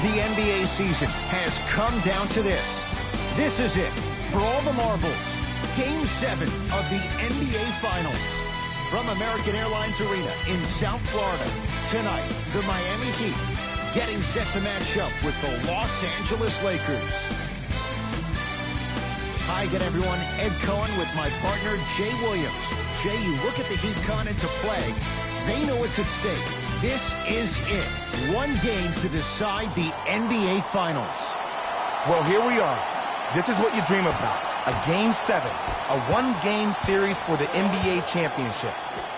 The NBA season has come down to this. This is it. For all the marbles, Game 7 of the NBA Finals. From American Airlines Arena in South Florida, tonight, the Miami Heat getting set to match up with the Los Angeles Lakers. Hi again, everyone. Ed Cohen with my partner, Jay Williams. Jay, you look at the Heat coming into play. They know what's at stake. This is it. One game to decide the NBA Finals. Well, here we are. This is what you dream about. A Game 7. A one-game series for the NBA Championship.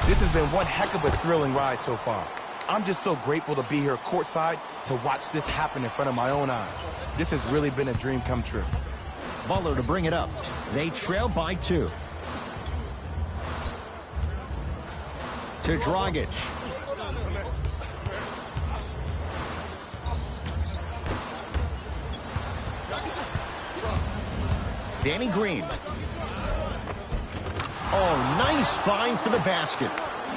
This has been one heck of a thrilling ride so far. I'm just so grateful to be here courtside to watch this happen in front of my own eyes. This has really been a dream come true. Butler to bring it up. They trail by 2. To Dragic. Danny Green. Oh, nice find for the basket.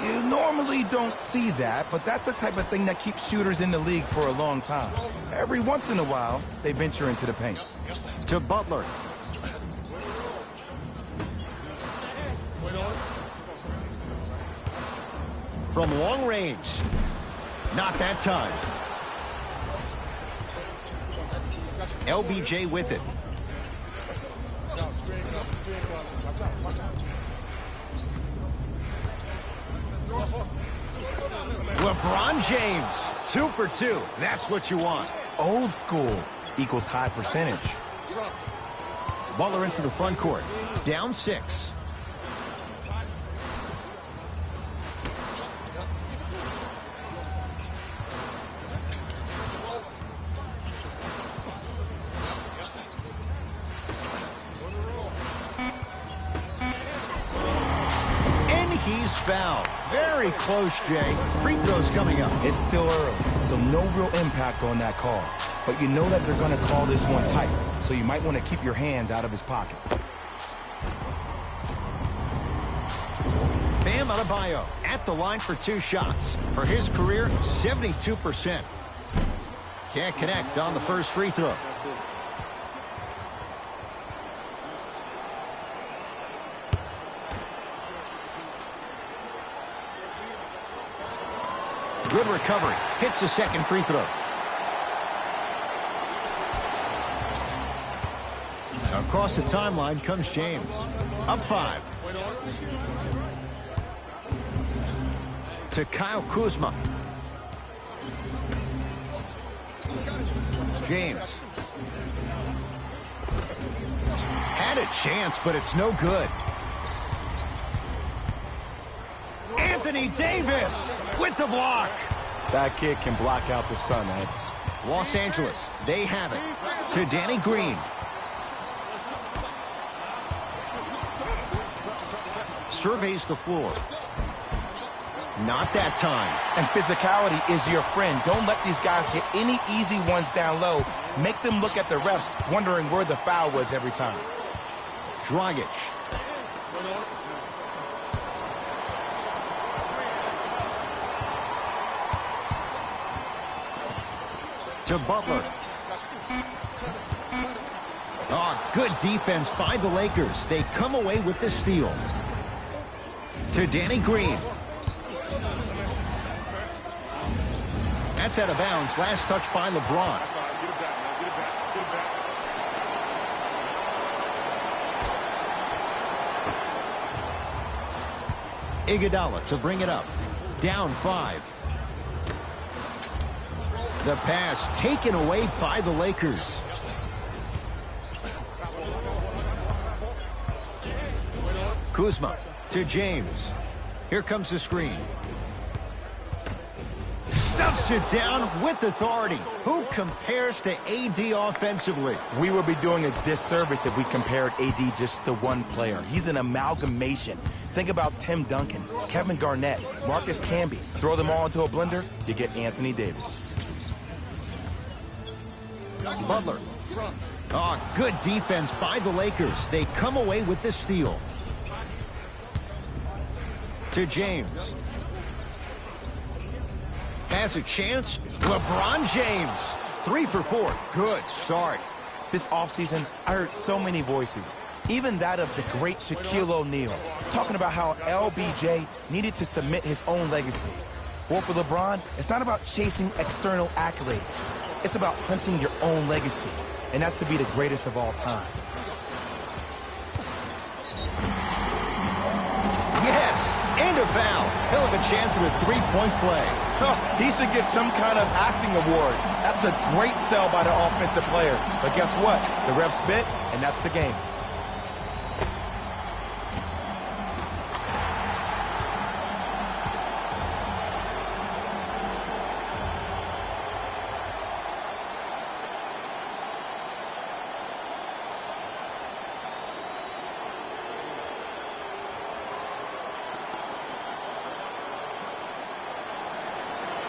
You normally don't see that, but that's the type of thing that keeps shooters in the league for a long time. Every once in a while, they venture into the paint. To Butler. From long range. Not that time. LBJ with it. LeBron James, 2 for 2. That's what you want. Old school equals high percentage. Butler into the front court. Down 6. He's fouled. Very close, Jay. Free throws coming up. It's still early, so no real impact on that call. But you know that they're going to call this one tight, so you might want to keep your hands out of his pocket. Bam Adebayo at the line for 2 shots. For his career, 72%. Can't connect on the first free throw. Good recovery. Hits the second free throw. Across the timeline comes James. Up 5. To Kyle Kuzma. James. Had a chance, but it's no good. Anthony Davis with the block. That kid can block out the sun, Ed. Los Angeles, they have it. To Danny Green. Surveys the floor. Not that time. And physicality is your friend. Don't let these guys get any easy ones down low. Make them look at the refs, wondering where the foul was every time. Dragic. To Butler. Oh, good defense by the Lakers. They come away with the steal. To Danny Green. That's out of bounds. Last touch by LeBron. Iguodala to bring it up. Down 5. The pass taken away by the Lakers. Kuzma to James. Here comes the screen. Stuffs it down with authority. Who compares to AD offensively? We would be doing a disservice if we compared AD just to one player. He's an amalgamation. Think about Tim Duncan, Kevin Garnett, Marcus Camby. Throw them all into a blender, you get Anthony Davis. Butler. Oh, good defense by the Lakers. They come away with the steal. To James. Has a chance. LeBron James. 3 for 4. Good start. This offseason, I heard so many voices, even that of the great Shaquille O'Neal, talking about how LBJ needed to submit his own legacy. Well, for LeBron, it's not about chasing external accolades. It's about hunting your own legacy, and that's to be the greatest of all time. Yes, and a foul. He'll have a chance at a three-point play. He should get some kind of acting award. That's a great sell by the offensive player. But guess what? The refs bit, and that's the game.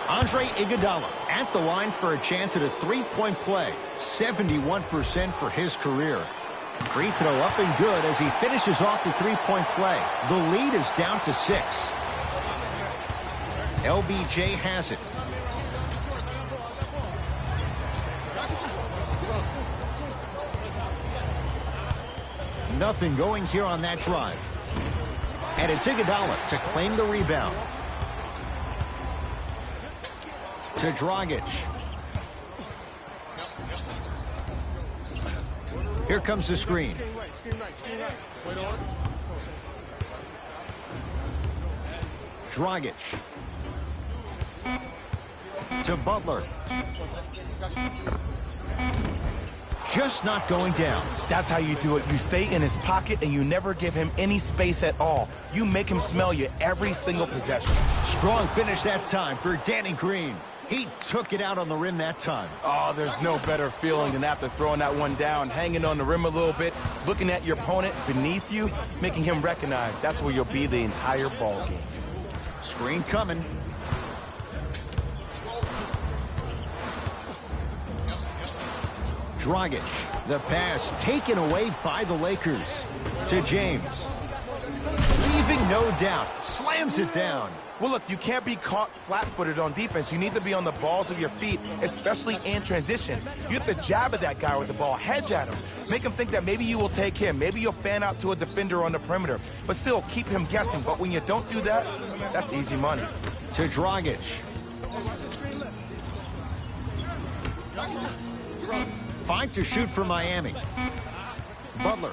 Andre Iguodala at the line for a chance at a three-point play. 71% for his career. Free throw up and good as he finishes off the three-point play. The lead is down to 6. LBJ has it. Nothing going here on that drive. And it's Iguodala to claim the rebound. To Dragic. Here comes the screen. Dragic. To Butler. Just not going down. That's how you do it. You stay in his pocket and you never give him any space at all. You make him smell you every single possession. Strong finish that time for Danny Green. He took it out on the rim that time. Oh, there's no better feeling than after throwing that one down, hanging on the rim a little bit, looking at your opponent beneath you, making him recognize that's where you'll be the entire ball game. Screen coming. Dragic, the pass taken away by the Lakers. To James. Leaving no doubt. Slams it down. Well, look, you can't be caught flat-footed on defense. You need to be on the balls of your feet, especially in transition. You have to jab at that guy with the ball, hedge at him. Make him think that maybe you will take him. Maybe you'll fan out to a defender on the perimeter. But still, keep him guessing. But when you don't do that, that's easy money. To Dragic. 5 to shoot for Miami. Butler.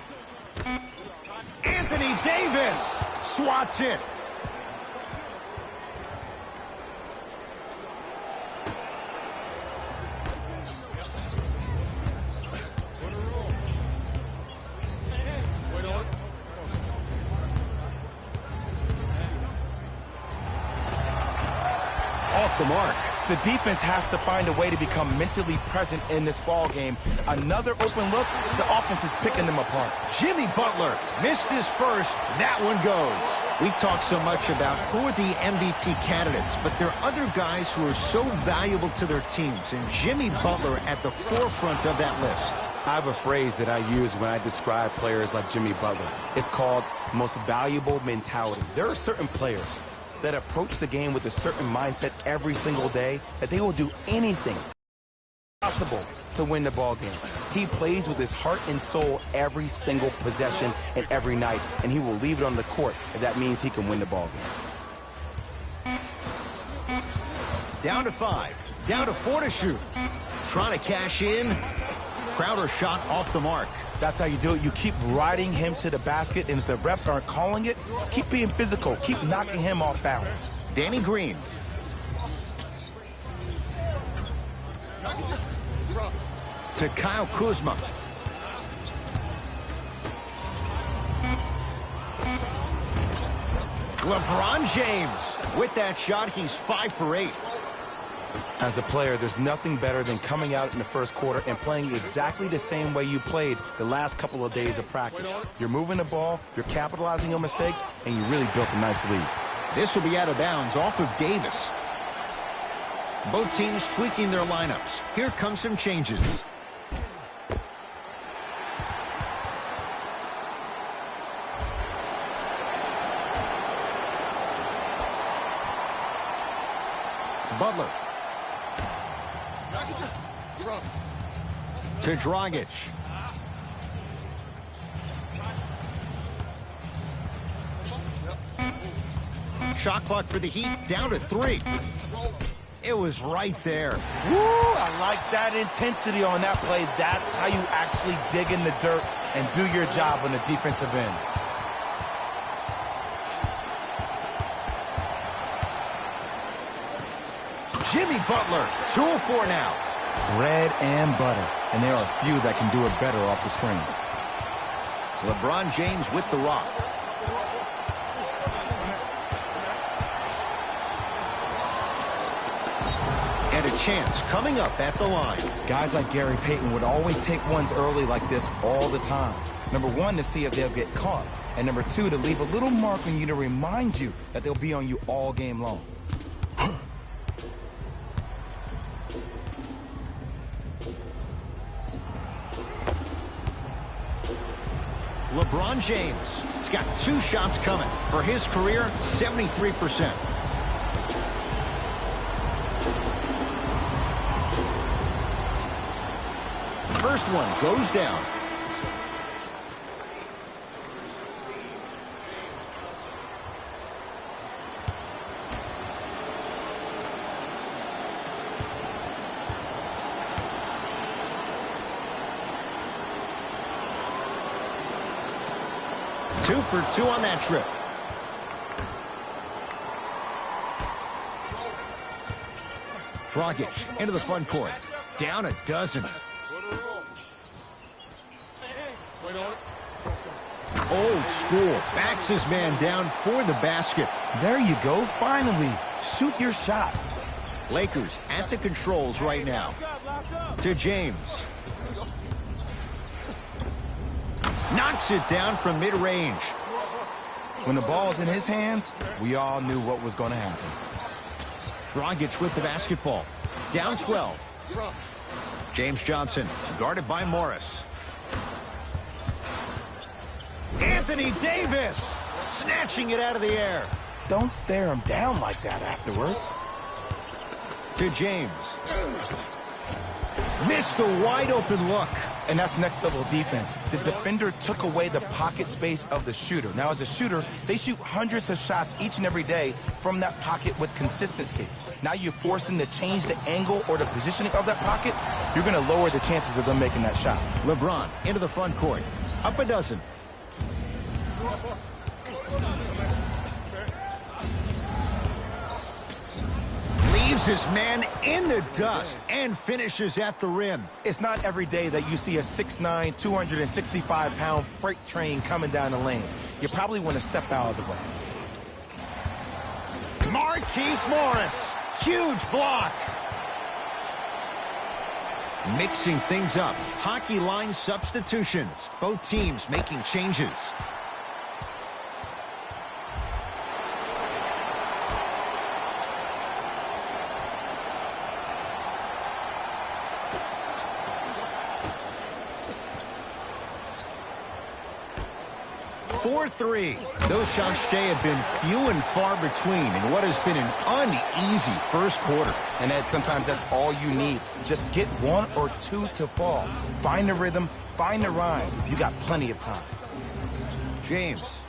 Anthony Davis swats it. Off the mark. The defense has to find a way to become mentally present in this ball game. Another open look, the offense is picking them apart. Jimmy Butler missed his first. That one goes. We talk so much about who are the MVP candidates, but there are other guys who are so valuable to their teams, and Jimmy Butler at the forefront of that list. I have a phrase that I use when I describe players like Jimmy Butler. It's called most valuable mentality. There are certain players that approach the game with a certain mindset every single day that they will do anything possible to win the ball game. He plays with his heart and soul every single possession and every night, and he will leave it on the court if that means he can win the ball game. Down to 5. Down to 4 to shoot. Trying to cash in. Crowder shot off the mark. That's how you do it. You keep riding him to the basket, and if the refs aren't calling it, keep being physical. Keep knocking him off balance. Danny Green. To Kyle Kuzma. LeBron James. With that shot, he's 5 for 8. As a player, there's nothing better than coming out in the first quarter and playing exactly the same way you played the last couple of days of practice. You're moving the ball, you're capitalizing on mistakes, and you really built a nice lead. This will be out of bounds off of Davis. Both teams tweaking their lineups. Here come some changes. Butler. To Dragic. Shot clock for the Heat, down to 3. It was right there. Woo, I like that intensity on that play. That's how you actually dig in the dirt and do your job on the defensive end. Jimmy Butler, 2 of 4 now. Bread and butter, and there are few that can do it better off the screen. LeBron James with the rock. And a chance coming up at the line. Guys like Gary Payton would always take ones early like this all the time. Number 1, to see if they'll get caught. And number 2, to leave a little mark on you to remind you that they'll be on you all game long. LeBron James has got 2 shots coming. For his career, 73%. First one goes down. Two for 2 on that trip. Dragic into the front court. Down a dozen. Old school. Backs his man down for the basket. There you go. Finally. Shoot your shot. Lakers at the controls right now. To James. Knocks it down from mid-range. When the ball's in his hands, we all knew what was going to happen. Dragic with the basketball. Down 12. James Johnson guarded by Morris. Anthony Davis snatching it out of the air. Don't stare him down like that afterwards. To James. Missed a wide open look. And that's next level defense. The defender took away the pocket space of the shooter. Now, as a shooter, they shoot hundreds of shots each and every day from that pocket with consistency. Now you're forcing to change the angle or the positioning of that pocket. You're going to lower the chances of them making that shot. LeBron into the front court. Up a dozen. Leaves his man in the dust and finishes at the rim. It's not every day that you see a 6'9", 265-pound freight train coming down the lane. You probably want to step out of the way. Markieff Morris. Huge block. Mixing things up. Hockey line substitutions. Both teams making changes. Three. Those shots, Jay, have been few and far between in what has been an uneasy first quarter. And Ed, sometimes that's all you need. Just get 1 or 2 to fall. Find the rhythm, find the rhyme. You got plenty of time. James.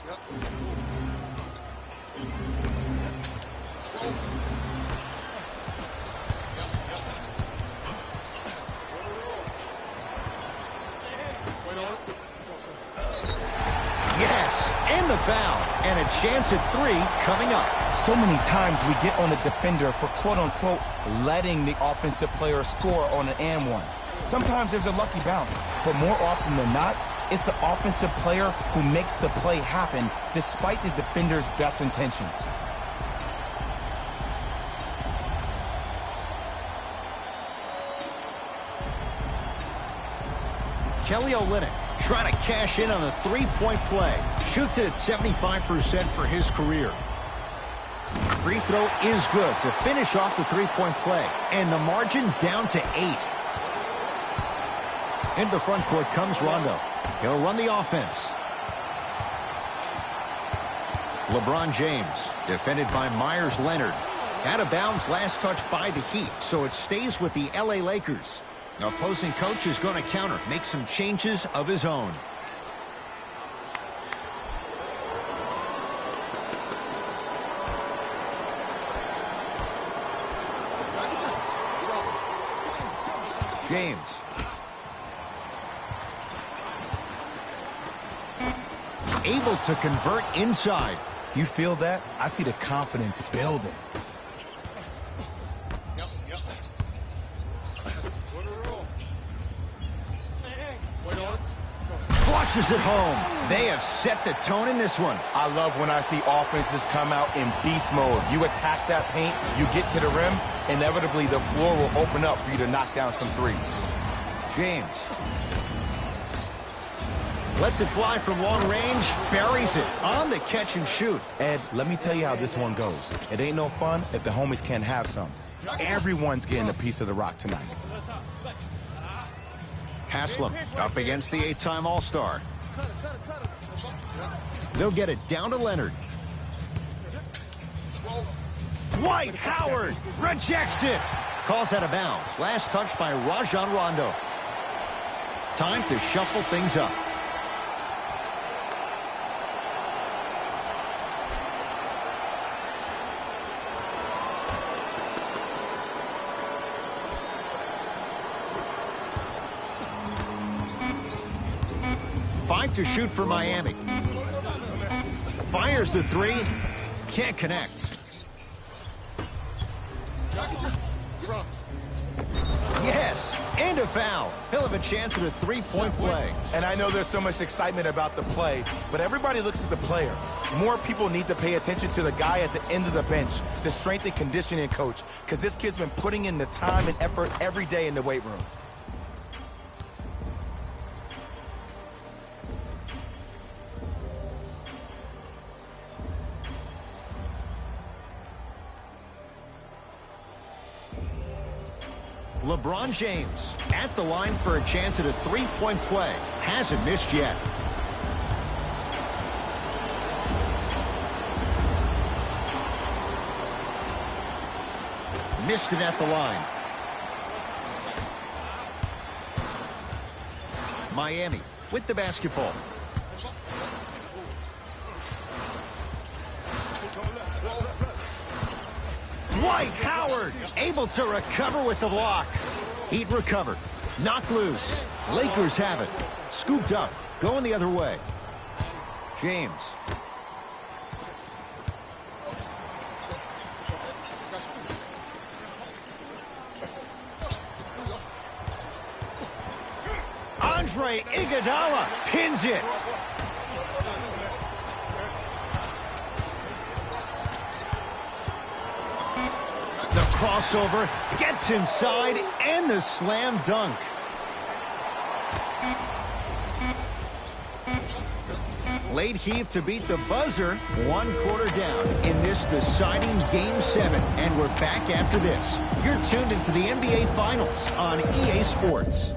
Yes, and the foul, and a chance at 3 coming up. So many times we get on the defender for quote-unquote letting the offensive player score on an and one. Sometimes there's a lucky bounce, but more often than not, it's the offensive player who makes the play happen despite the defender's best intentions. Kelly Olynyk trying to cash in on the three-point play. Shoots it at 75% for his career. Free throw is good to finish off the three-point play. And the margin down to 8. Into the front court comes Rondo. He'll run the offense. LeBron James, defended by Myers Leonard. Out of bounds, last touch by the Heat, so it stays with the LA Lakers. Opposing coach is going to counter, make some changes of his own. James. Able to convert inside. You feel that? I see the confidence building. Flushes it home. They have set the tone in this one. I love when I see offenses come out in beast mode. You attack that paint, you get to the rim, inevitably the floor will open up for you to knock down some threes. James. Lets it fly from long range, buries it on the catch and shoot. Ed, let me tell you how this one goes. It ain't no fun if the homies can't have some. Everyone's getting a piece of the rock tonight. Haslam up against the 8-time All-Star. They'll get it down to Leonard. Dwight Howard rejects it. Calls out of bounds. Last touch by Rajon Rondo. Time to shuffle things up. Five to shoot for Miami. Fires the three. Can't connect. Yes, and a foul. He'll have a chance at a three-point play. And I know there's so much excitement about the play, but everybody looks at the player. More people need to pay attention to the guy at the end of the bench, the strength and conditioning coach, because this kid's been putting in the time and effort every day in the weight room. LeBron James at the line for a chance at a three-point play. Hasn't missed yet. Missed it at the line. Miami with the basketball. Dwight Howard able to recover with the block. Heat recovered. Knocked loose. Lakers have it. Scooped up. Going the other way. James. Andre Iguodala pins it. The crossover gets inside and the slam dunk. Late heave to beat the buzzer. 1 quarter down in this deciding Game 7. And we're back after this. You're tuned into the NBA Finals on EA Sports.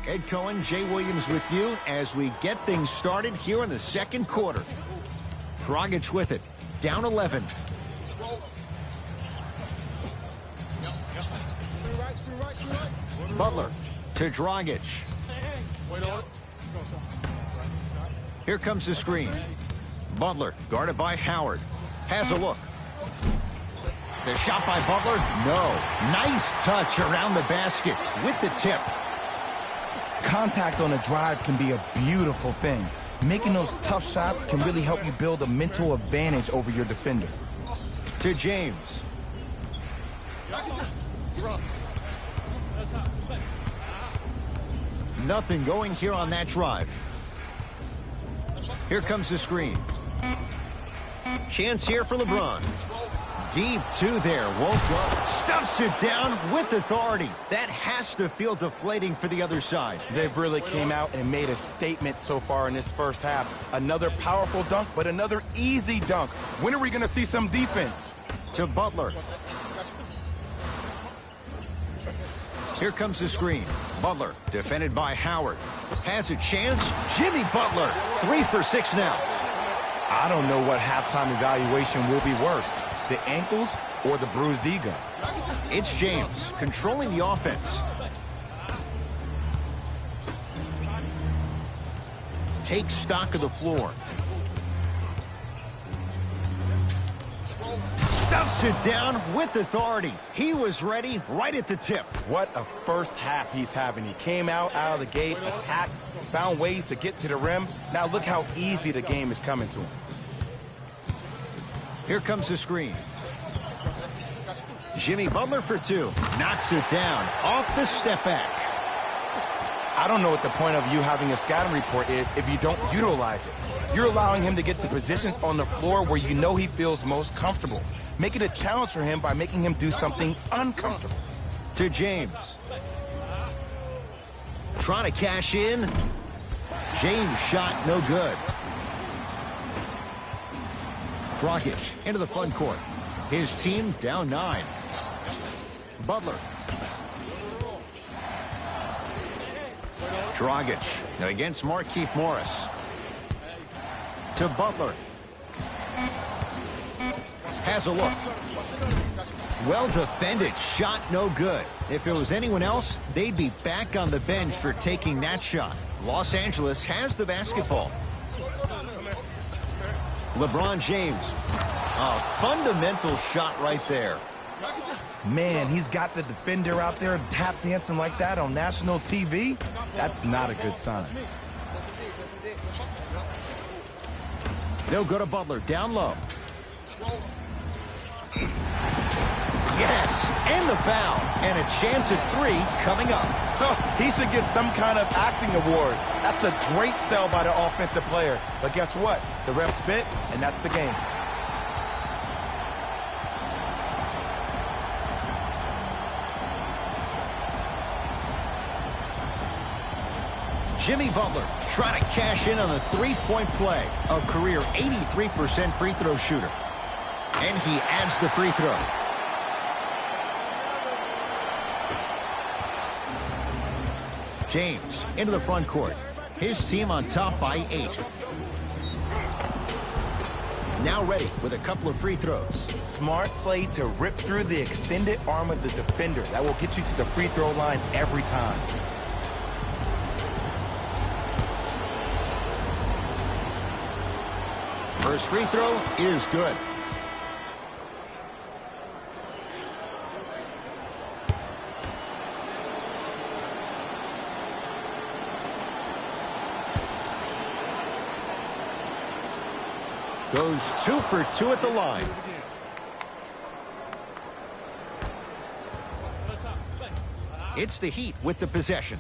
Ed Cohen, Jay Williams with you as we get things started here in the second quarter. Dragic with it. Down 11. Butler to Dragic. Here comes the screen. Butler guarded by Howard. Has a look. The shot by Butler. No. Nice touch around the basket with the tip. Contact on a drive can be a beautiful thing. Making those tough shots can really help you build a mental advantage over your defender. To James. Nothing going here on that drive. Here comes the screen. Chance here for LeBron. Deep two there, won't go. Stuffs it down with authority. That has to feel deflating for the other side. They've really came out and made a statement so far in this first half. Another powerful dunk, but another easy dunk. When are we going to see some defense? To Butler. Here comes the screen. Butler, defended by Howard. Has a chance. Jimmy Butler, 3 for 6 now. I don't know what halftime evaluation will be worse, the ankles or the bruised ego. It's James controlling the offense. Takes stock of the floor. Stuffs it down with authority. He was ready right at the tip. What a first half he's having. He came out of the gate, attacked, found ways to get to the rim. Now look how easy the game is coming to him. Here comes the screen. Jimmy Butler for 2. Knocks it down off the step back. I don't know what the point of you having a scouting report is if you don't utilize it. You're allowing him to get to positions on the floor where you know he feels most comfortable. Make it a challenge for him by making him do something uncomfortable. To James. Trying to cash in. James shot no good. Dragic into the front court. His team down 9. Butler. Dragic against Markieff Morris. To Butler. Has a look. Well defended. Shot no good. If it was anyone else, they'd be back on the bench for taking that shot. Los Angeles has the basketball. LeBron James. A fundamental shot right there. Man, he's got the defender out there tap dancing like that on national TV. That's not a good sign. They'll go to Butler down low. Yes, and the foul. And a chance at 3 coming up. He should get some kind of acting award. That's a great sell by the offensive player. But guess what? The ref spit, and that's the game. Jimmy Butler trying to cash in on a 3-point play. A career 83% free throw shooter. And he adds the free throw. James into the front court. His team on top by 8. Now ready with a couple of free throws. Smart play to rip through the extended arm of the defender. That will get you to the free throw line every time. First free throw is good. Goes 2 for 2 at the line. It's the Heat with the possession.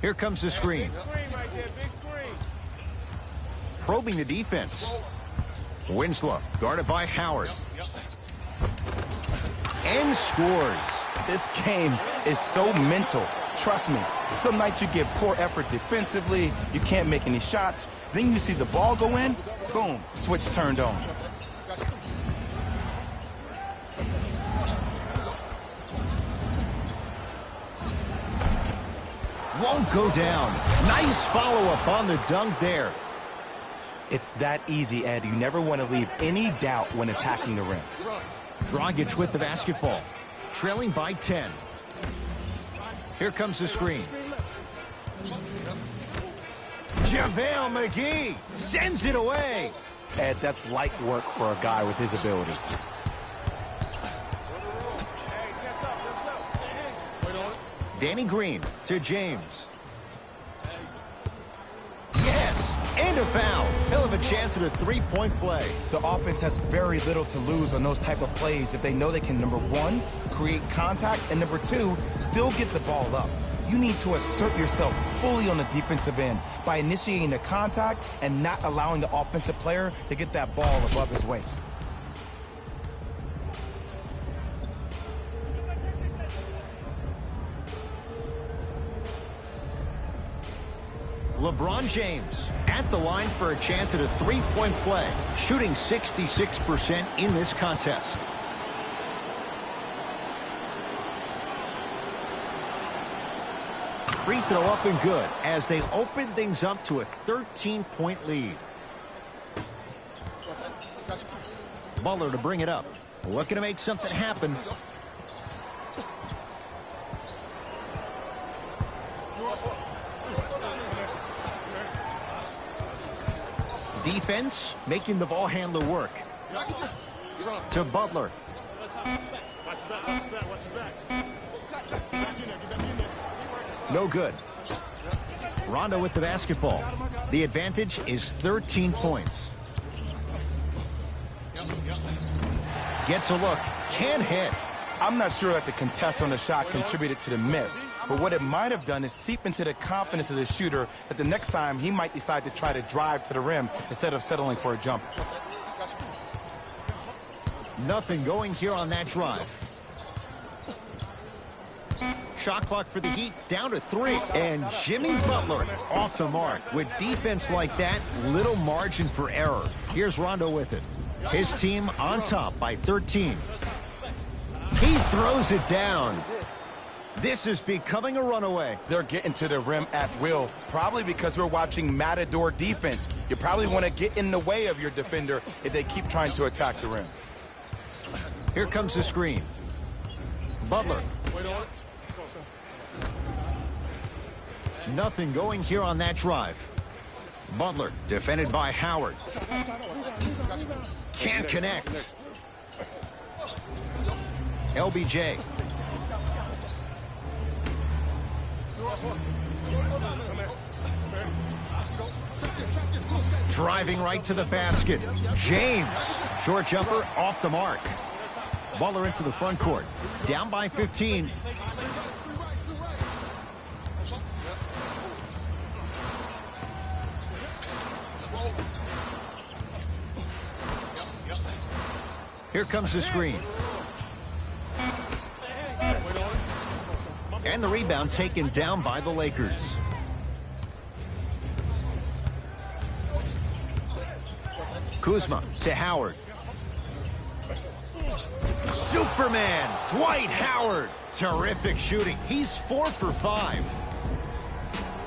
Here comes the screen. Probing the defense. Winslow guarded by Howard. And scores. This game is so mental. Trust me, some nights you give poor effort defensively, you can't make any shots, then you see the ball go in, boom, switch turned on. Won't go down. Nice follow-up on the dunk there. It's that easy, Ed. You never want to leave any doubt when attacking the rim. Dragic with the basketball. Trailing by 10. Here comes the screen. JaVale McGee sends it away. Ed, that's light work for a guy with his ability. Danny Green to James. Yes, and a foul. He'll have a chance at a 3-point play. The offense has very little to lose on those type of plays if they know they can, number 1, create contact, and number 2, still get the ball up. You need to assert yourself fully on the defensive end by initiating the contact and not allowing the offensive player to get that ball above his waist. LeBron James at the line for a chance at a three-point play, shooting 66% in this contest. Free throw up and good as they open things up to a 13-point lead. Butler to bring it up. Looking to make something happen. Defense making the ball handler work. To Butler. No good. Rondo with the basketball. The advantage is 13 points. Gets a look. Can't hit. I'm not sure that the contest on the shot contributed to the miss, but what it might have done is seep into the confidence of the shooter that the next time he might decide to try to drive to the rim instead of settling for a jump. Nothing going here on that drive. Shot clock for the Heat down to 3. And Jimmy Butler off the mark. With defense like that, little margin for error. Here's Rondo with it. His team on top by 13. He throws it down. This is becoming a runaway. They're getting to the rim at will, probably because we're watching Matador defense. You probably want to get in the way of your defender if they keep trying to attack the rim. Here comes the screen. Butler. Nothing going here on that drive. Butler defended by Howard. Can't connect. LBJ. Driving right to the basket. James. Short jumper off the mark. Butler into the front court. Down by 15. Here comes the screen. And the rebound taken down by the Lakers. Kuzma to Howard. Superman, Dwight Howard. Terrific shooting. He's 4 for 5.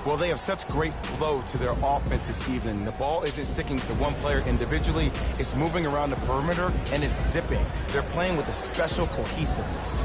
Well, they have such great flow to their offense this evening. The ball isn't sticking to one player individually. It's moving around the perimeter, and it's zipping. They're playing with a special cohesiveness.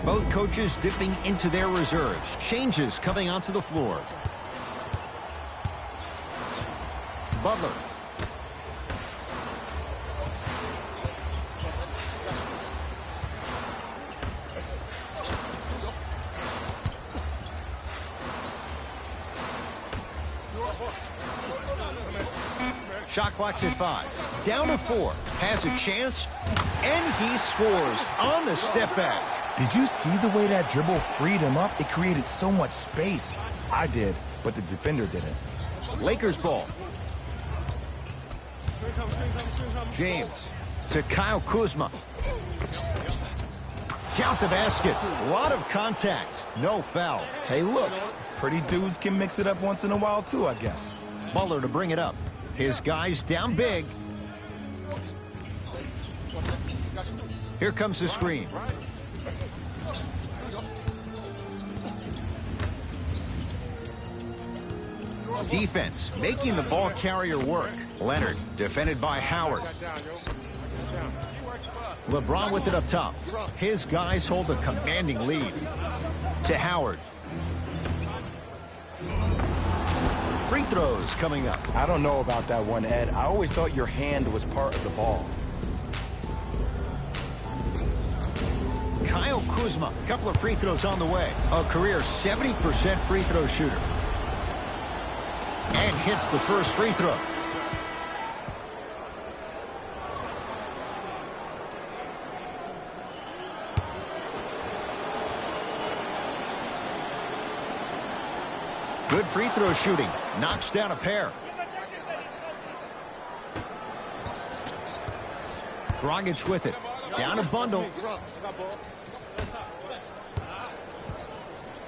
Both coaches dipping into their reserves. Changes coming onto the floor. Butler. Shot clock's at 5. Down to 4. Has a chance, and he scores on the step back. Did you see the way that dribble freed him up? It created so much space. I did, but the defender didn't. Lakers ball. James to Kyle Kuzma. Count the basket. A lot of contact. No foul. Hey, look. Pretty dudes can mix it up once in a while, too, I guess. Butler to bring it up. His guys down big. Here comes the screen. Defense making the ball carrier work. Leonard defended by Howard. LeBron with it up top. His guys hold a commanding lead. To Howard. Free throws coming up. I don't know about that one, Ed. I always thought your hand was part of the ball. Kyle Kuzma, a couple of free throws on the way. A career 70% free throw shooter. And hits the first free throw. Good free throw shooting. Knocks down a pair. Dragic with it. Down a bundle.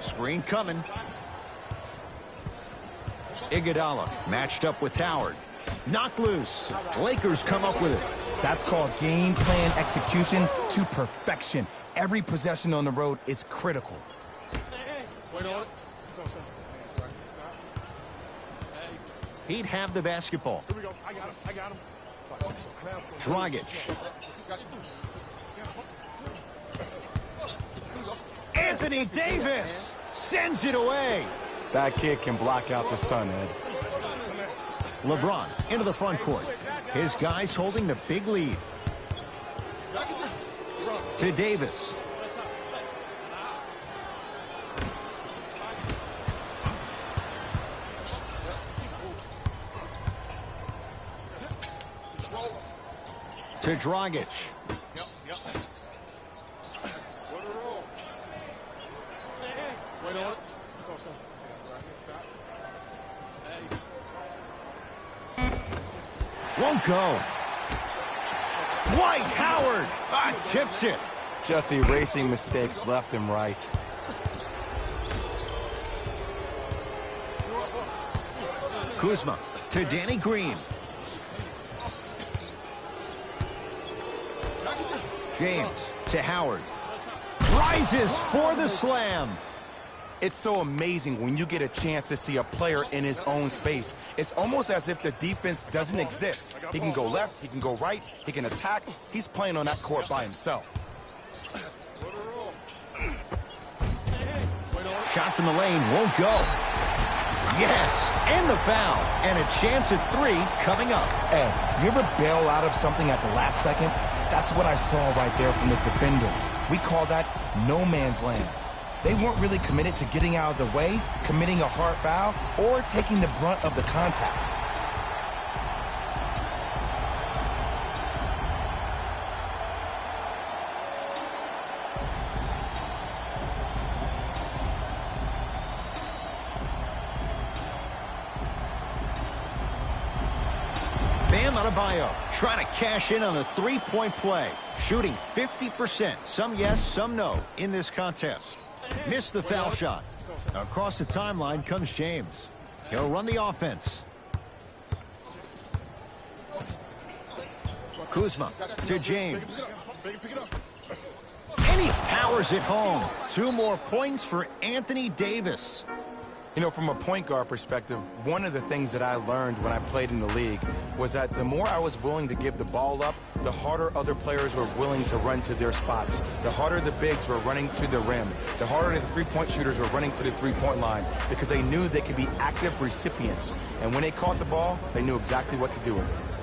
Screen coming. Iguodala matched up with Howard. Knocked loose. Lakers come up with it. That's called game plan execution to perfection. Every possession on the road is critical. Wait on it. He'd have the basketball. Here we go. I got him. Dragic. Anthony Davis sends it away. That kid can block out the sun, Ed. LeBron into the front court. His guys holding the big lead. To Davis. To Dragic. Wait on it. Won't go. Dwight Howard tips it. Just erasing mistakes left and right. Kuzma to Danny Green. James to Howard. Rises for the slam. It's so amazing when you get a chance to see a player in his own space. It's almost as if the defense doesn't exist. He can go left, he can go right, he can attack. He's playing on that court by himself. Shot from the lane won't go. Yes, and the foul. And a chance at three coming up. Ed, you ever bail out of something at the last second? That's what I saw right there from the defender. We call that no man's land. They weren't really committed to getting out of the way, committing a hard foul, or taking the brunt of the contact. Bam Adebayo trying to cash in on the three-point play. Shooting 50%. Some yes, some no in this contest. Missed the foul shot. Across the timeline comes James. He'll run the offense. Kuzma to James. And he powers it home. 2 more points for Anthony Davis. You know, from a point guard perspective, one of the things that I learned when I played in the league was that the more I was willing to give the ball up, the harder other players were willing to run to their spots. The harder the bigs were running to the rim. The harder the three-point shooters were running to the three-point line because they knew they could be active recipients. And when they caught the ball, they knew exactly what to do with it.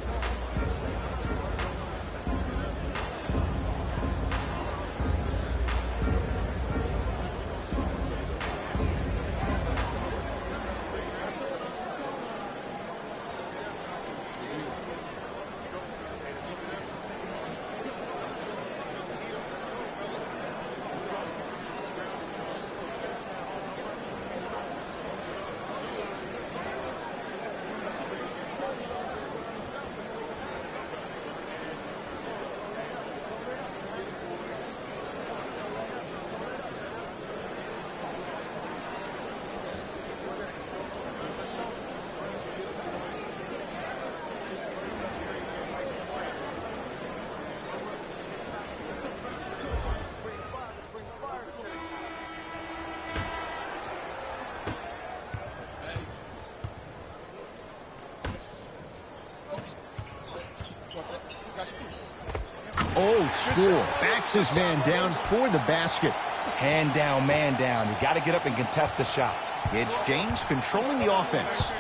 Old school. Backs his man down for the basket. Hand down, man down. You got to get up and contest the shot. It's James controlling the offense.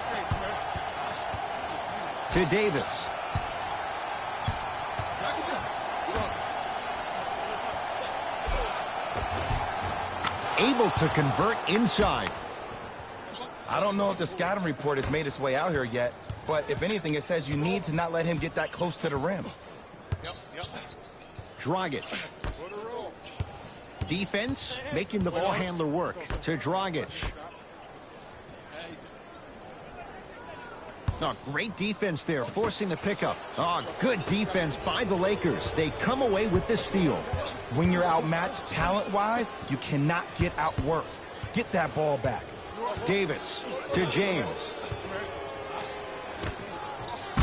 To Davis. Able to convert inside. I don't know if the scouting report has made its way out here yet, but if anything, it says you need to not let him get that close to the rim. Dragic. Defense, making the ball handler work. To Dragic. Oh, great defense there, forcing the pickup. Oh, good defense by the Lakers. They come away with the steal. When you're outmatched talent-wise, you cannot get outworked. Get that ball back. Davis to James.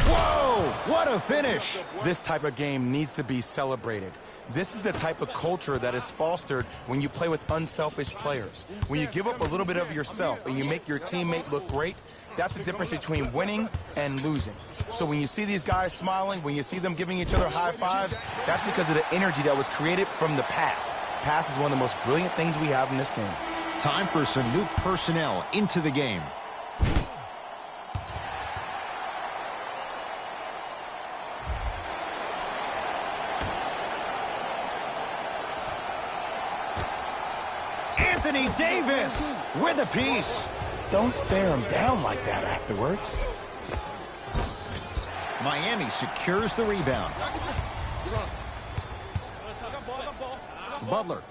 Whoa, what a finish. This type of game needs to be celebrated. This is the type of culture that is fostered when you play with unselfish players. When you give up a little bit of yourself and you make your teammate look great, that's the difference between winning and losing. So when you see these guys smiling, when you see them giving each other high fives, that's because of the energy that was created from the pass. Pass is one of the most brilliant things we have in this game. Time for some new personnel into the game. Anthony Davis with a piece. Don't stare him down like that afterwards. Miami secures the rebound. Butler.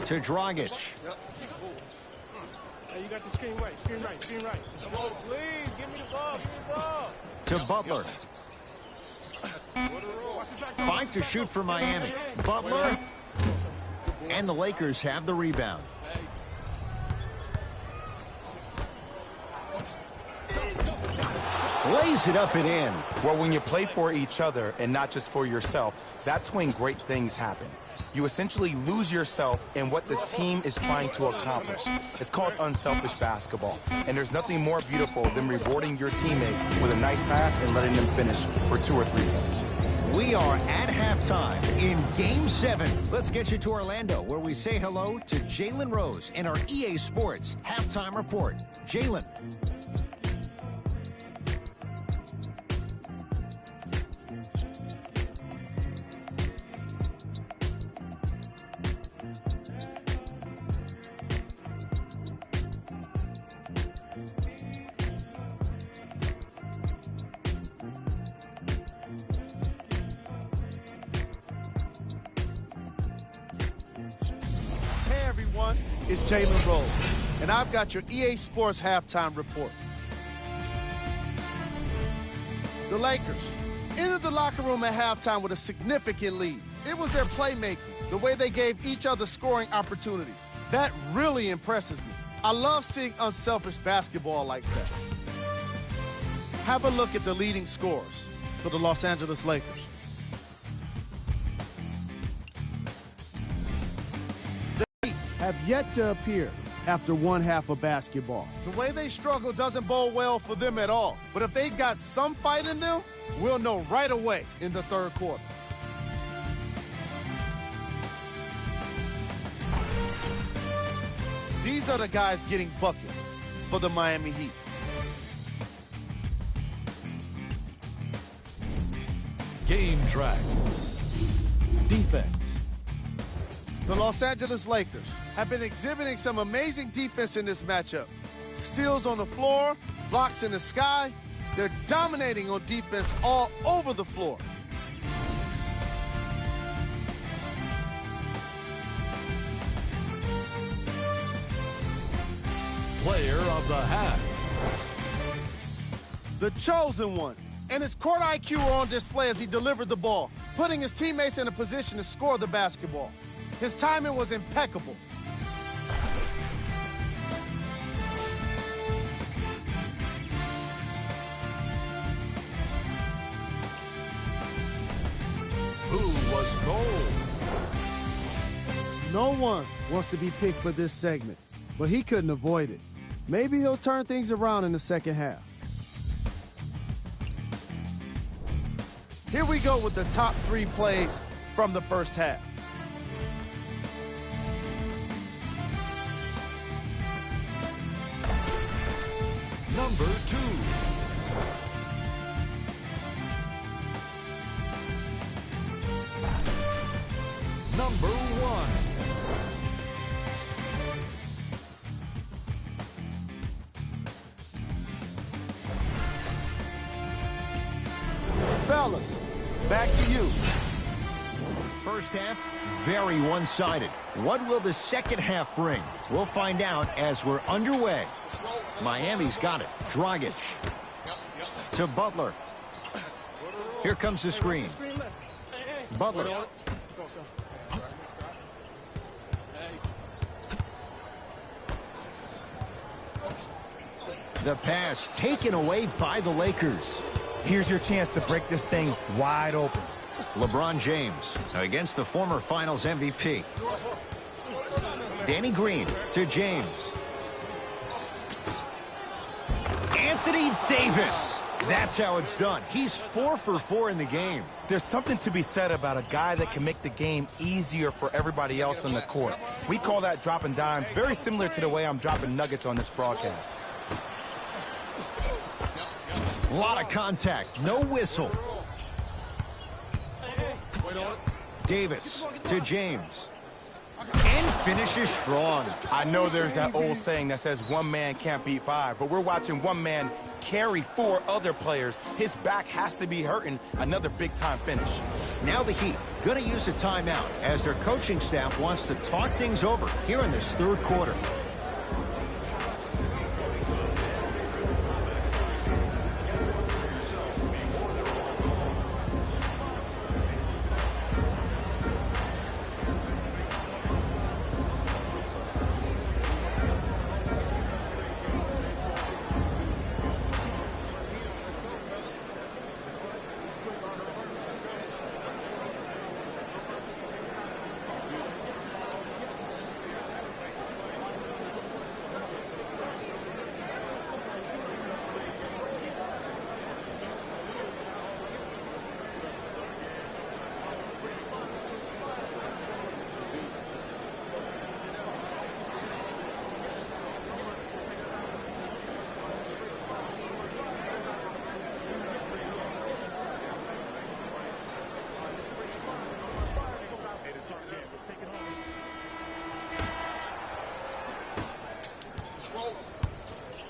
To Dragic. Hey, you got the screen right, screen right, screen right. Come on, please, give me the ball, give me the ball. To Butler. 5 to shoot for Miami. Butler. And the Lakers have the rebound. Lays it up and in. Well, when you play for each other and not just for yourself, that's when great things happen. You essentially lose yourself in what the team is trying to accomplish. It's called unselfish basketball. And there's nothing more beautiful than rewarding your teammate with a nice pass and letting them finish for 2 or 3 points. We are at halftime in Game 7. Let's get you to Orlando, where we say hello to Jalen Rose in our EA Sports Halftime Report. Jalen. It's Jalen Rose, and I've got your EA Sports Halftime Report. The Lakers entered the locker room at halftime with a significant lead. It was their playmaking, the way they gave each other scoring opportunities. That really impresses me. I love seeing unselfish basketball like that. Have a look at the leading scorers for the Los Angeles Lakers. Have yet to appear after one half of basketball. The way they struggle doesn't bode well for them at all. But if they got some fight in them, we'll know right away in the third quarter. These are the guys getting buckets for the Miami Heat. Game track. Defense. The Los Angeles Lakers have been exhibiting some amazing defense in this matchup. Steals on the floor, blocks in the sky. They're dominating on defense all over the floor. Player of the half. The chosen one. And his court IQ were on display as he delivered the ball, putting his teammates in a position to score the basketball. His timing was impeccable. Who was gold? No one wants to be picked for this segment, but he couldn't avoid it. Maybe he'll turn things around in the second half. Here we go with the top 3 plays from the first half. Number 2. Number 1. Fellas, back to you. First half, very one-sided. What will the second half bring? We'll find out as we're underway. Miami's got it. Dragic to Butler. Here comes the screen. Butler. The pass taken away by the Lakers. Here's your chance to break this thing wide open. LeBron James against the former Finals MVP. Danny Green to James. Anthony Davis. That's how it's done. He's 4 for 4 in the game. There's something to be said about a guy that can make the game easier for everybody else on the court. We call that dropping dimes, very similar to the way I'm dropping nuggets on this broadcast. A lot of contact. No whistle. Davis to James. And finishes strong. I know there's that old saying that says one man can't beat 5, but we're watching one man carry 4 other players. His back has to be hurting. Another big-time finish. Now the Heat going to use a timeout as their coaching staff wants to talk things over here in this third quarter.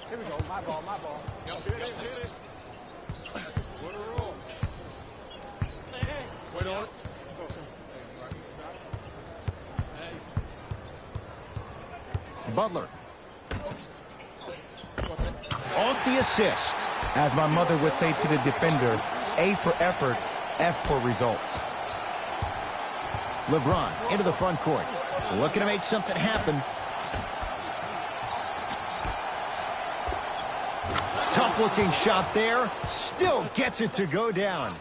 Here we go. My ball, my ball. Hit it. What a roll. Wait on it. Butler. Off the assist. As my mother would say to the defender, A for effort, F for results. LeBron into the front court. Looking to make something happen. Tough-looking shot there. Still gets it to go down.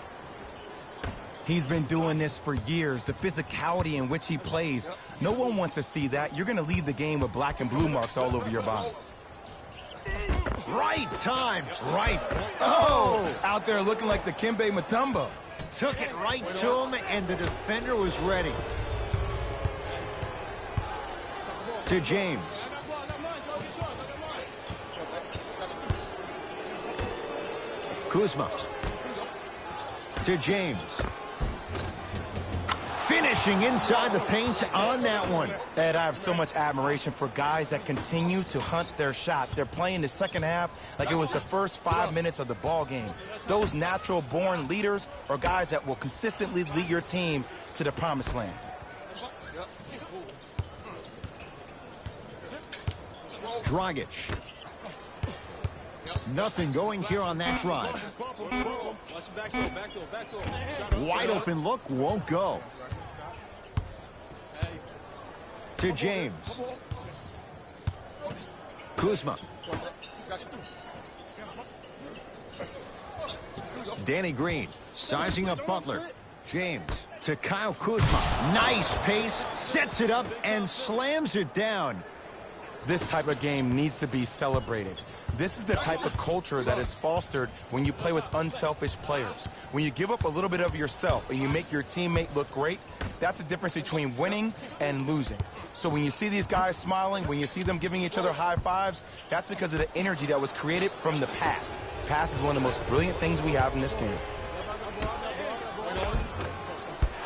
He's been doing this for years. The physicality in which he plays. No one wants to see that. You're going to leave the game with black and blue marks all over your body. Right time. Right. Oh! Out there looking like the Kimbe Mutombo. Took it right to him, and the defender was ready. To James. Kuzma. To James. Finishing inside the paint on that one. Ed, I have so much admiration for guys that continue to hunt their shot. They're playing the second half like it was the first 5 minutes of the ball game. Those natural-born leaders are guys that will consistently lead your team to the promised land. Dragic. Nothing going here on that drive. Wide open look, won't go. To James. Kuzma. Danny Green sizing up Butler. James to Kyle Kuzma. Nice pace, sets it up and slams it down. This type of game needs to be celebrated. This is the type of culture that is fostered when you play with unselfish players. When you give up a little bit of yourself and you make your teammate look great, that's the difference between winning and losing. So when you see these guys smiling, when you see them giving each other high fives, that's because of the energy that was created from the pass. Pass is one of the most brilliant things we have in this game.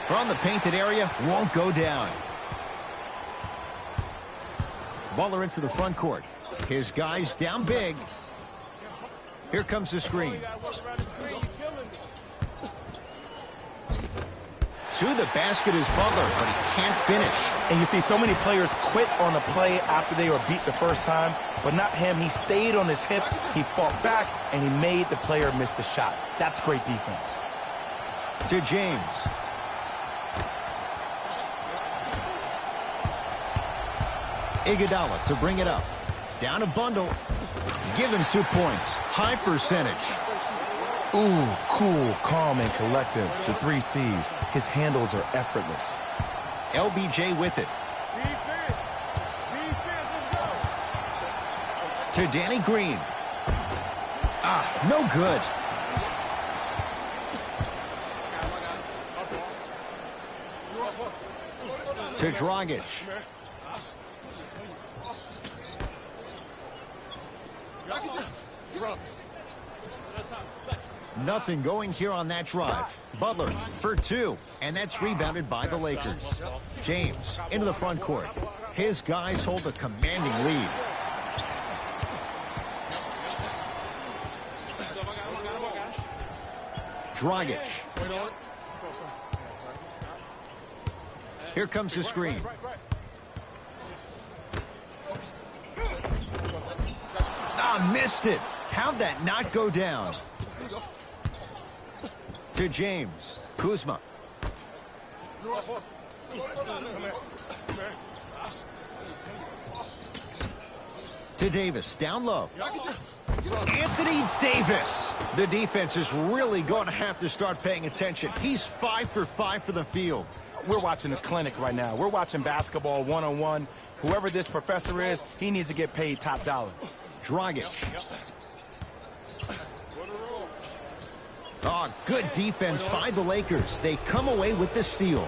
From the painted area, won't go down. Butler into the front court. His guys down big. Here comes the screen. To the basket is Butler, but he can't finish. And you see so many players quit on a play after they were beat the first time, but not him. He stayed on his hip, he fought back, and he made the player miss the shot. That's great defense. To James. Iguodala to bring it up. Down a bundle. Give him 2 points. High percentage. Ooh, cool, calm, and collective. The 3 C's. His handles are effortless. LBJ with it. To Danny Green. No good. To Dragic. Nothing going here on that drive. Butler for 2, and that's rebounded by the Lakers. James into the front court. His guys hold a commanding lead. Dragic. Here comes the screen. Missed it. How'd that not go down? To James. Kuzma. To Davis. Down low. Anthony Davis. The defense is really going to have to start paying attention. He's 5 for 5 for the field. We're watching a clinic right now. We're watching basketball one-on-one. Whoever this professor is, he needs to get paid top dollar. Dragic. Good defense by the Lakers. They come away with the steal.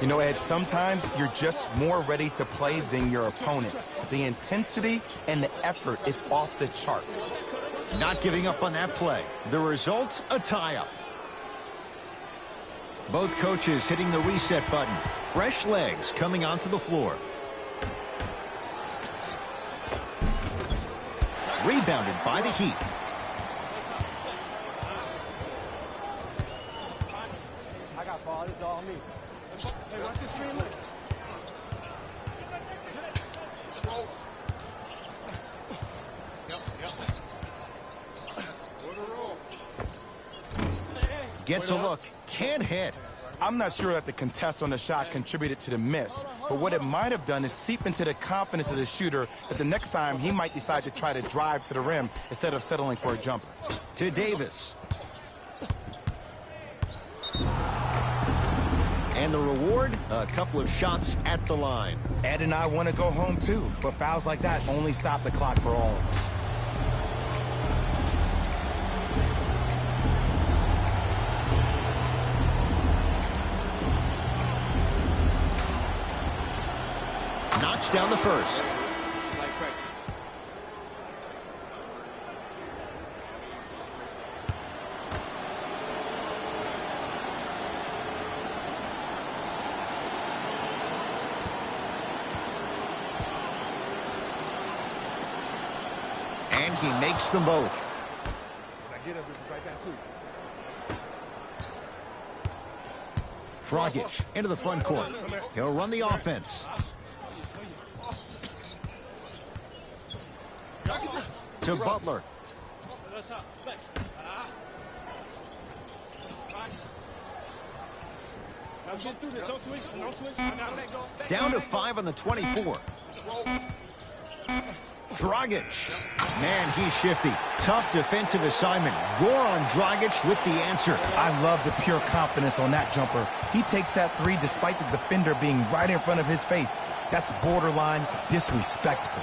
You know, Ed, sometimes you're just more ready to play than your opponent. The intensity and the effort is off the charts. Not giving up on that play. The result, a tie-up. Both coaches hitting the reset button. Fresh legs coming onto the floor. Rebounded by the Heat. I got ball. This is all me. Hey, watch this screen. Look. Gets a look. Can't hit. I'm not sure that the contest on the shot contributed to the miss, but what it might have done is seep into the confidence of the shooter that the next time he might decide to try to drive to the rim instead of settling for a jumper. To Davis. And the reward, a couple of shots at the line. Ed and I want to go home too, but fouls like that only stop the clock for all of us. Knocks down the first. And he makes them both. Dragic into the front court. He'll run the offense. To Butler. Down to 5 on the 24. Dragic. Man, he's shifty. Tough defensive assignment. Goran Dragic with the answer. I love the pure confidence on that jumper. He takes that three despite the defender being right in front of his face. That's borderline disrespectful.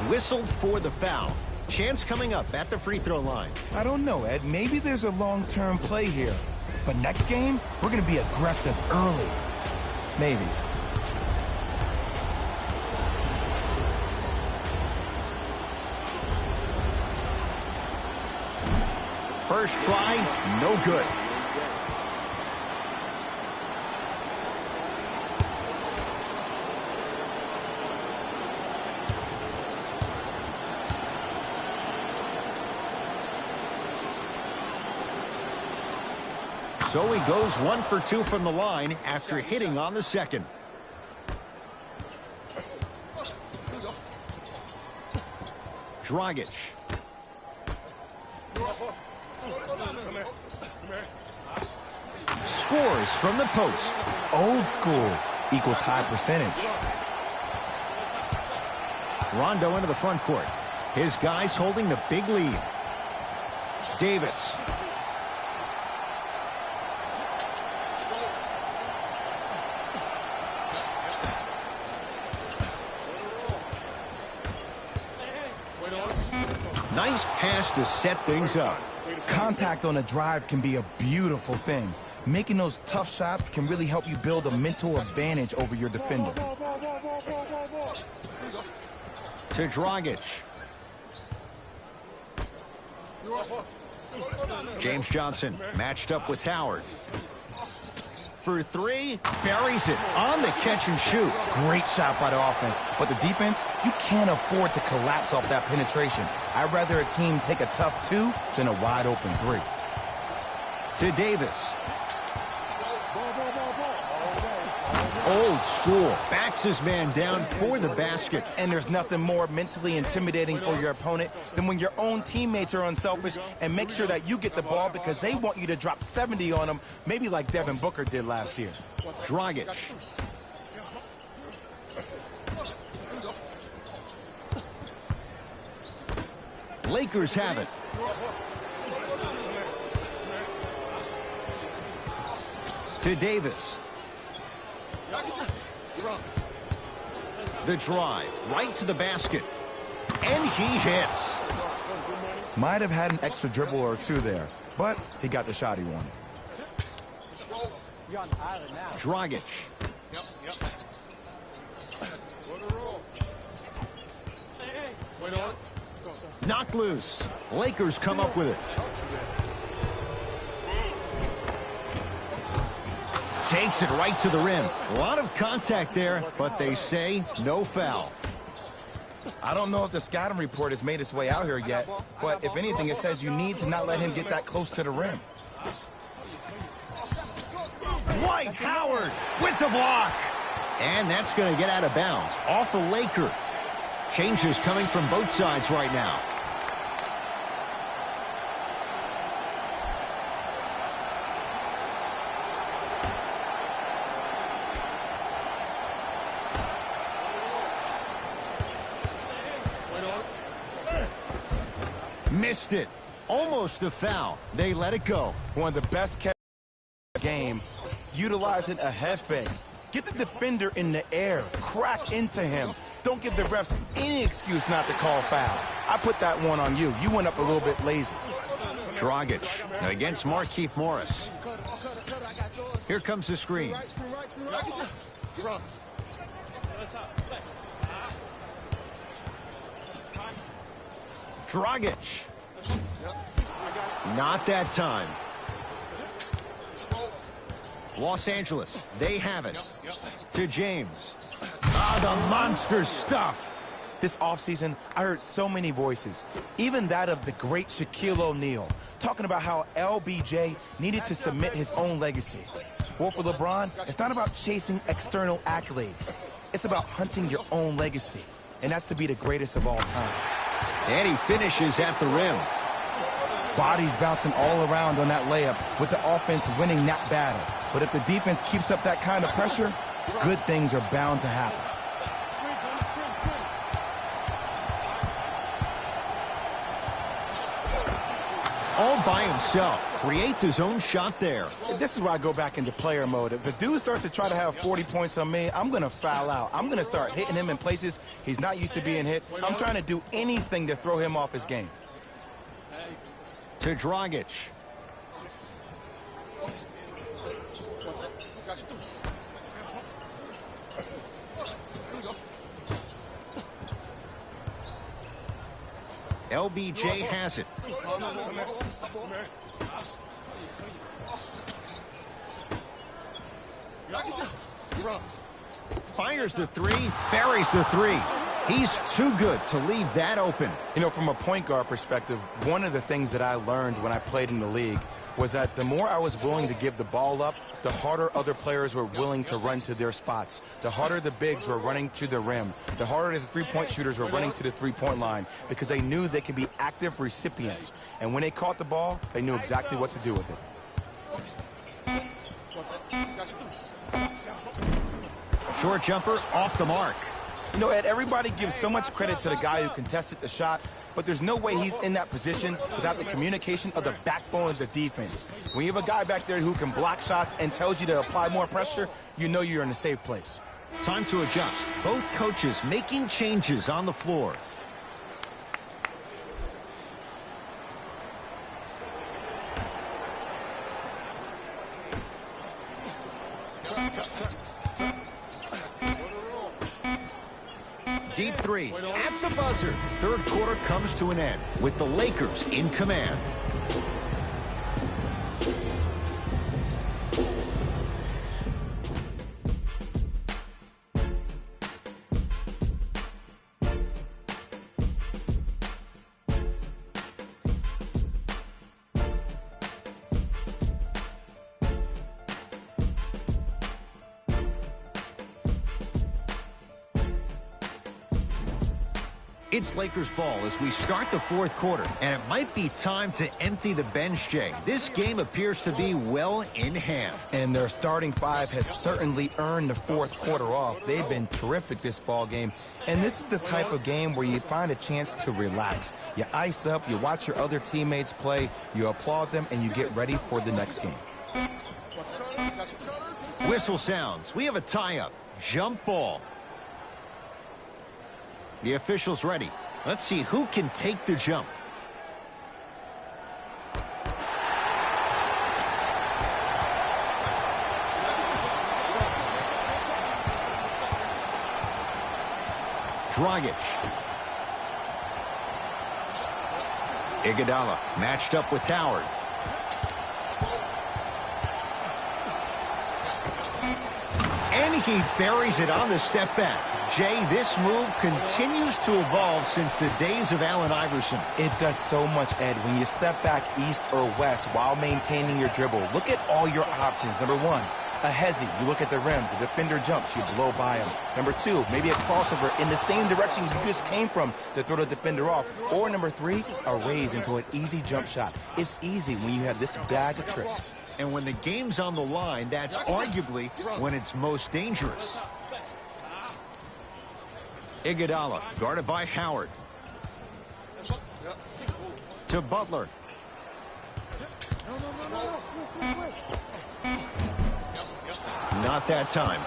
Whistled for the foul. Chance coming up at the free throw line. I don't know, Ed. Maybe there's a long-term play here. But next game, we're going to be aggressive early. Maybe. First try, no good. So he goes 1 for 2 from the line after hitting on the second. Dragic. Scores from the post. Old school equals high percentage. Rondo into the front court. His guys holding the big lead. Davis. Nice pass to set things up. Contact on a drive can be a beautiful thing. Making those tough shots can really help you build a mental advantage over your defender. To Dragic. James Johnson matched up with Howard. For three, buries it on the catch and shoot. Great shot by the offense, but the defense, you can't afford to collapse off that penetration. I'd rather a team take a tough two than a wide open three. To Davis. Old school. Backs his man down for the basket. And there's nothing more mentally intimidating for your opponent than when your own teammates are unselfish and make sure that you get the ball because they want you to drop 70 on them, maybe like Devin Booker did last year. Dragic. Lakers have it. To Davis. The drive, right to the basket. And he hits. Might have had an extra dribble or two there, but he got the shot he wanted. Dragic. Knocked loose. Lakers come up with it. Takes it right to the rim. A lot of contact there, but they say no foul. I don't know if the scouting report has made its way out here yet, but if anything, it says you need to not let him get that close to the rim. Dwight Howard with the block. And that's going to get out of bounds. Off a Laker. Changes coming from both sides right now. Missed it. Almost a foul. They let it go. One of the best catches in the game, utilizing a head fake. Get the defender in the air. Crack into him. Don't give the refs any excuse not to call foul. I put that one on you. You went up a little bit lazy. Dragic against Markieff Morris. Here comes the screen. Dragic. Not that time. Los Angeles, they have it. To James. Ah, the monster stuff. This offseason, I heard so many voices, even that of the great Shaquille O'Neal, talking about how LBJ needed to submit his own legacy. Well, for LeBron, it's not about chasing external accolades. It's about hunting your own legacy, and that's to be the greatest of all time. And he finishes at the rim. Bodies bouncing all around on that layup with the offense winning that battle. But if the defense keeps up that kind of pressure, good things are bound to happen. All by himself, creates his own shot there. This is where I go back into player mode. If the dude starts to try to have 40 points on me, I'm going to foul out. I'm going to start hitting him in places he's not used to being hit. I'm trying to do anything to throw him off his game. To Dragic. LBJ has it. Fires the three, buries the three. He's too good to leave that open. You know, from a point guard perspective, one of the things that I learned when I played in the league was that the more I was willing to give the ball up, the harder other players were willing to run to their spots. The harder the bigs were running to the rim. The harder the three-point shooters were running to the three-point line because they knew they could be active recipients. And when they caught the ball, they knew exactly what to do with it. Short jumper off the mark. You know, Ed, everybody gives so much credit to the guy who contested the shot, but there's no way he's in that position without the communication of the backbone of the defense. When you have a guy back there who can block shots and tells you to apply more pressure, you know you're in a safe place. Time to adjust. Both coaches making changes on the floor. Deep three at the buzzer. Third quarter comes to an end with the Lakers in command. It's Lakers ball as we start the fourth quarter, and it might be time to empty the bench, Jay. This game appears to be well in hand. And their starting five has certainly earned the fourth quarter off. They've been terrific this ball game. And this is the type of game where you find a chance to relax. You ice up, you watch your other teammates play, you applaud them, and you get ready for the next game. Whistle sounds. We have a tie-up. Jump ball. The official's ready. Let's see who can take the jump. Dragic. Iguodala matched up with Howard. And he buries it on the step back. Jay, this move continues to evolve since the days of Allen Iverson. It does so much, Ed. When you step back east or west while maintaining your dribble, look at all your options. Number one, a hezzy. You look at the rim. The defender jumps. You blow by him. Number two, maybe a crossover in the same direction you just came from to throw the defender off. Or number three, a raise into an easy jump shot. It's easy when you have this bag of tricks. And when the game's on the line, that's arguably when it's most dangerous. Iguodala, guarded by Howard. To Butler. Not that time.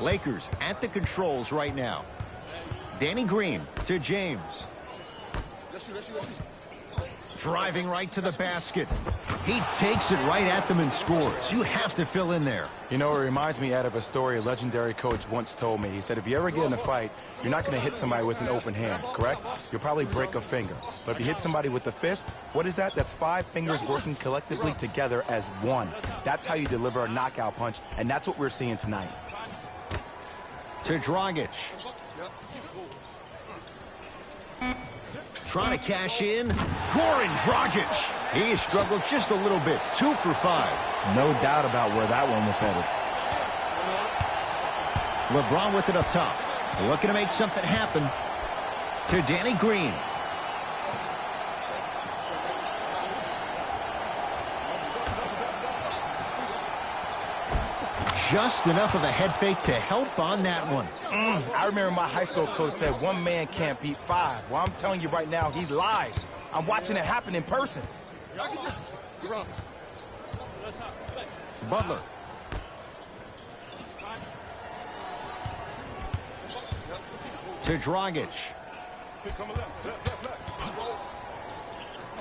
Lakers at the controls right now. Danny Green to James. Driving right to the basket. He takes it right at them and scores. You have to fill in there. You know, it reminds me, Ed, of a story a legendary coach once told me. He said, if you ever get in a fight, you're not going to hit somebody with an open hand, correct? You'll probably break a finger. But if you hit somebody with a fist, what is that? That's 5 fingers working collectively together as one. That's how you deliver a knockout punch, and that's what we're seeing tonight. To Dragic. Trying to cash in. Goran Dragic. He struggled just a little bit. 2 for 5. No doubt about where that one was headed. LeBron with it up top. Looking to make something happen. To Danny Green. just enough of a head fake to help on that one. I remember my high school coach said one man can't beat five. Well, I'm telling you right now, he lied. I'm watching it happen in person. Butler. To Dragic.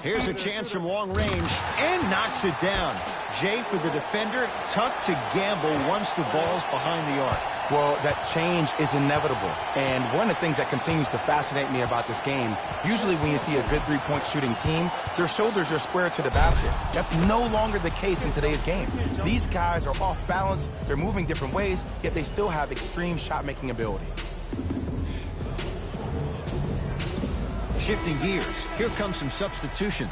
Here's a chance from long range and knocks it down. Jay, for the defender, tough to gamble once the ball's behind the arc. Well, that change is inevitable. And one of the things that continues to fascinate me about this game, usually when you see a good three-point shooting team, their shoulders are square to the basket. That's no longer the case in today's game. These guys are off balance, they're moving different ways, yet they still have extreme shot-making ability. Shifting gears, here come some substitutions.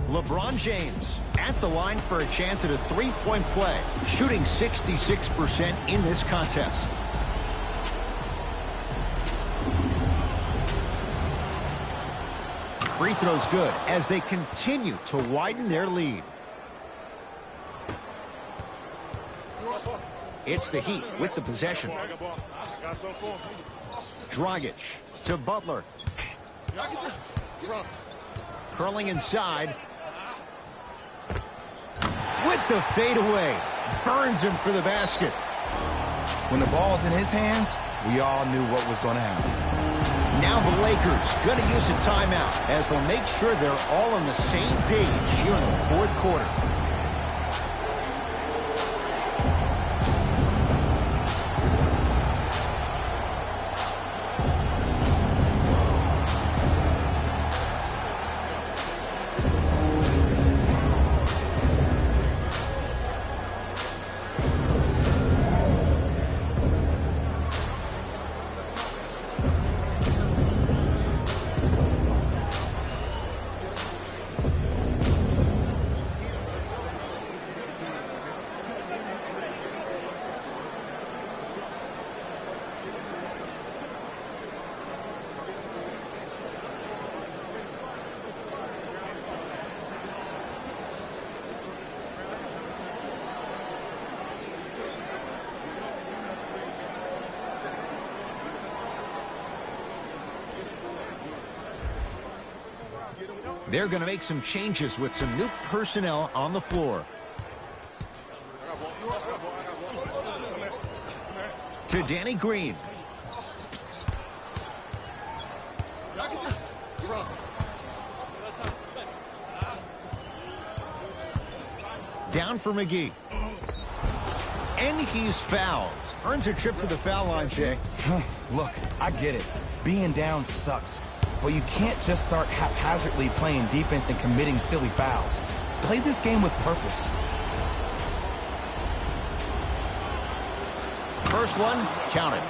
LeBron James at the line for a chance at a three-point play, shooting 66% in this contest. Free throw's good as they continue to widen their lead. It's the Heat with the possession. Dragic to Butler. Curling inside. With the fadeaway. Burns him for the basket. When the ball's in his hands, we all knew what was going to happen. Now the Lakers going to use a timeout as they'll make sure they're all on the same page here in the fourth quarter. They're going to make some changes with some new personnel on the floor. To Danny Green. Down for McGee. And he's fouled. Earns a trip to the foul line, Jay. Look, I get it. Being down sucks. But you can't just start haphazardly playing defense and committing silly fouls. Play this game with purpose. First one, counted.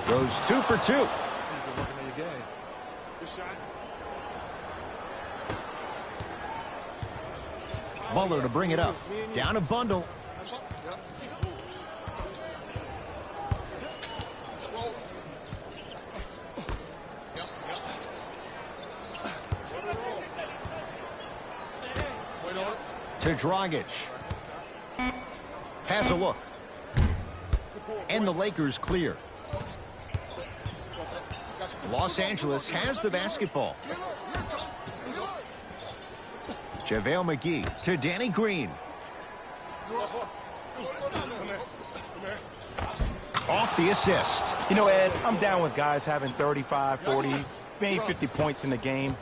Goes 2 for 2. Butler to bring it up. Down a bundle. To Dragic. Has a look. And the Lakers clear. Los Angeles has the basketball. JaVale McGee to Danny Green. Off the assist. You know, Ed, I'm down with guys having 35, 40, maybe 50 points in the game.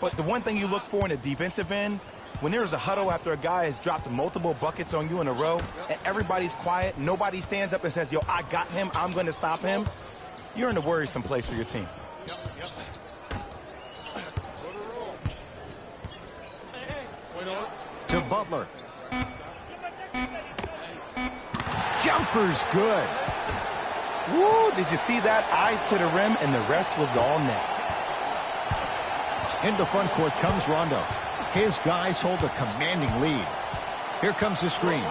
But the one thing you look for in a defensive end, when there's a huddle after a guy has dropped multiple buckets on you in a row, and everybody's quiet, nobody stands up and says, yo, I got him, I'm going to stop him, you're in a worrisome place for your team. To Butler. Jumper's good. Woo, did you see that? Eyes to the rim, and the rest was all net. Into front court comes Rondo. His guys hold a commanding lead. Here comes the screen.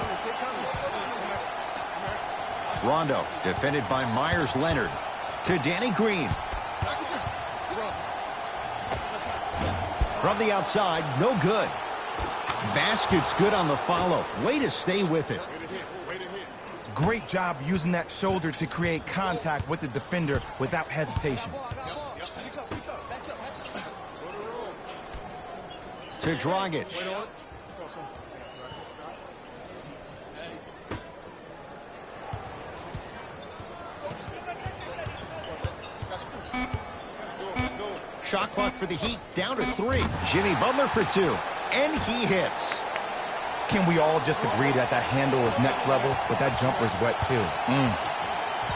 Rondo, defended by Myers Leonard. To Danny Green. From the outside, no good. Basket's good on the follow. Way to stay with it. Great job using that shoulder to create contact with the defender without hesitation. To Dragic. Shot clock for the Heat, down to 3. Jimmy Butler for 2, and he hits. Can we all just agree that that handle is next level, but that jumper's wet too?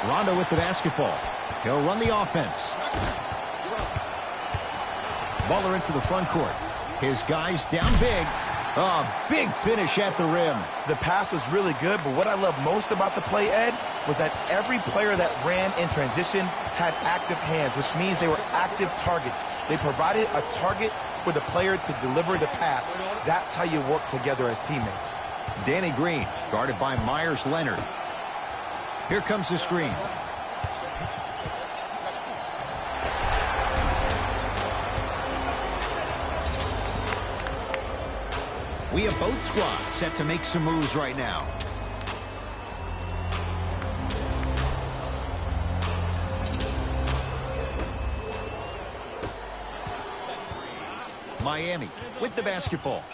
Rondo with the basketball. He'll run the offense. Butler into the front court. His guys down big. Oh, big finish at the rim. The pass was really good, but what I love most about the play, Ed, was that every player that ran in transition had active hands, which means they were active targets. They provided a target for the player to deliver the pass. That's how you work together as teammates. Danny Green, guarded by Myers Leonard. Here comes the screen. We have both squads set to make some moves right now. Miami with the basketball.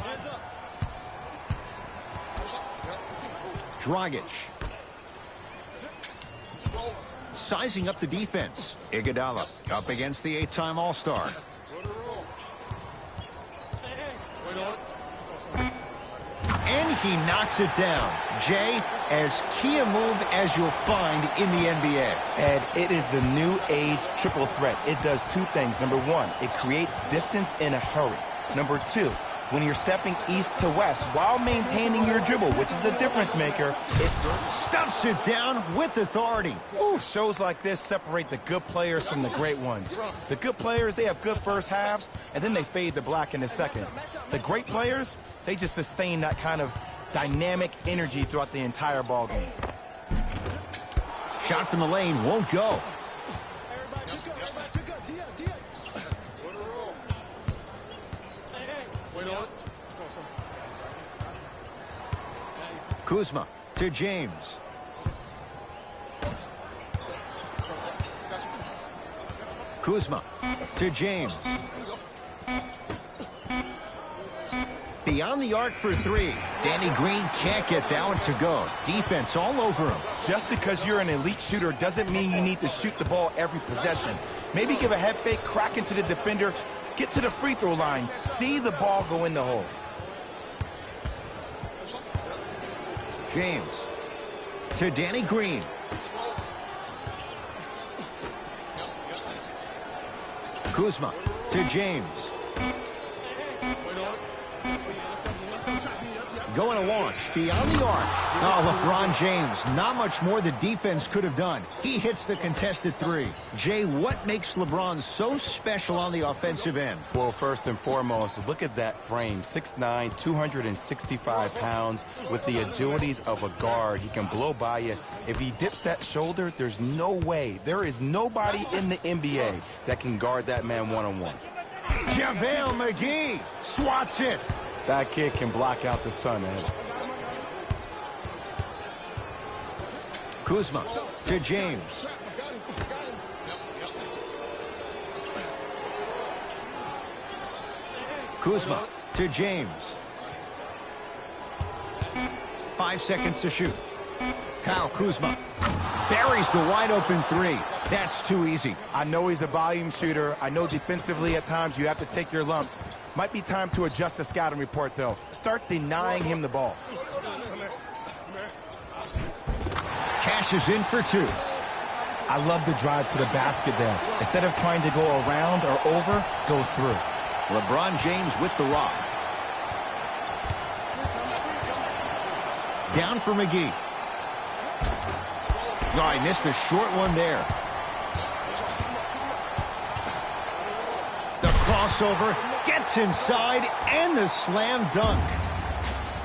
Dragic. Sizing up the defense. Iguodala up against the 8-time All-Star. And he knocks it down. Jay, as key a move as you'll find in the NBA. Ed, it is the new age triple threat. It does two things. Number one, it creates distance in a hurry. Number two, when you're stepping east to west while maintaining your dribble, which is a difference maker, it Stuffs it down with authority. Ooh, shows like this separate the good players from the great ones. The good players, they have good first halves, and then they fade to black in the second. The great players, they just sustain that kind of dynamic energy throughout the entire ball game. Shot from the lane won't go. Kuzma to James. Kuzma to James. Beyond the arc for 3. Danny Green can't get that one to go. Defense all over him. Just because you're an elite shooter doesn't mean you need to shoot the ball every possession. Maybe give a head fake, crack into the defender, get to the free throw line, see the ball go in the hole. James to Danny Green. Kuzma to James. Going to launch beyond the arc. Oh, LeBron James, not much more the defense could have done. He hits the contested 3. Jay, what makes LeBron so special on the offensive end? Well, first and foremost, look at that frame. 6'9", 265 pounds with the agilities of a guard. He can blow by you. If he dips that shoulder, there's no way. There is nobody in the NBA that can guard that man one-on-one. JaVale McGee swats it. That kid can block out the sun, Ed. Kuzma to James. Kuzma to James. 5 seconds to shoot. Kyle Kuzma buries the wide open 3. That's too easy. I know he's a volume shooter. I know defensively at times you have to take your lumps. Might be time to adjust the scouting report, though. Start denying him the ball. Cashes in for 2. I love the drive to the basket there. Instead of trying to go around or over, go through. LeBron James with the rock. Down for McGee. Oh, he missed a short one there. The crossover gets inside and the slam dunk.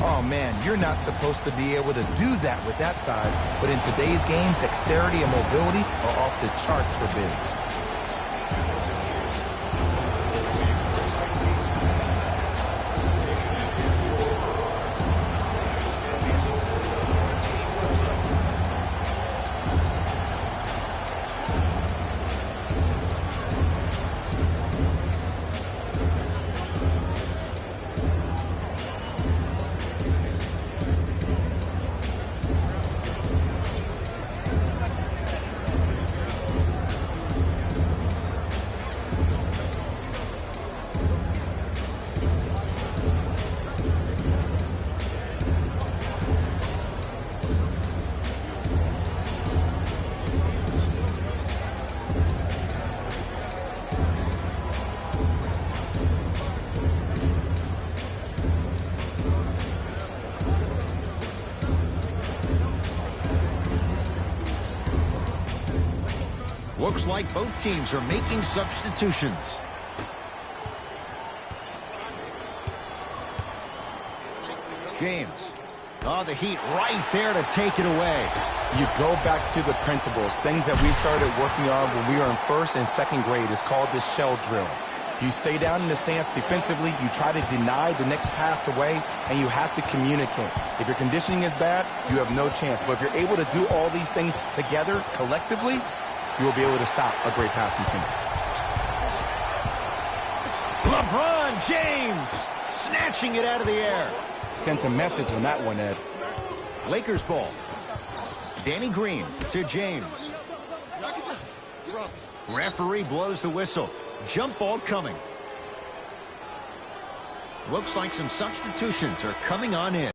Oh, man, you're not supposed to be able to do that with that size, but in today's game, dexterity and mobility are off the charts for bigs. Looks like both teams are making substitutions. James. Oh, the Heat right there to take it away. You go back to the principles, things that we started working on when we were in first and second grade. It's called the shell drill. You stay down in the stance defensively, you try to deny the next pass away, and you have to communicate. If your conditioning is bad, you have no chance. But if you're able to do all these things together, collectively, you will be able to stop a great passing team. LeBron James snatching it out of the air. Sent a message on that one, Ed. Lakers ball. Danny Green to James. Referee blows the whistle. Jump ball coming. Looks like some substitutions are coming on in.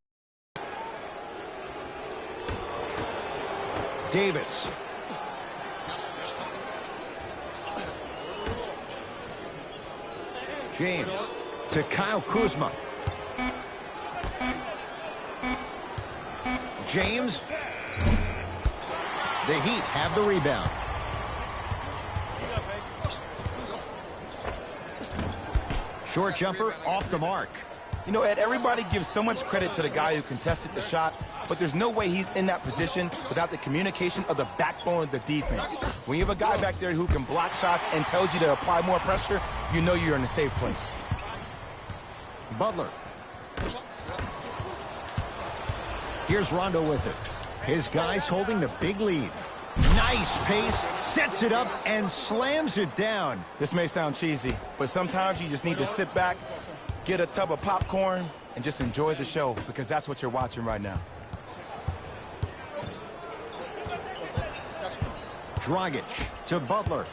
Davis. James to Kyle Kuzma. James. The Heat have the rebound. Short jumper off the mark. You know, Ed, everybody gives so much credit to the guy who contested the shot, but there's no way he's in that position without the communication of the backbone of the defense. When you have a guy back there who can block shots and tells you to apply more pressure, you know you're in a safe place. Butler. Here's Rondo with it. His guys holding the big lead. Nice pace, sets it up, and slams it down. This may sound cheesy, but sometimes you just need to sit back, get a tub of popcorn, and just enjoy the show, because that's what you're watching right now. Dragic to Butler.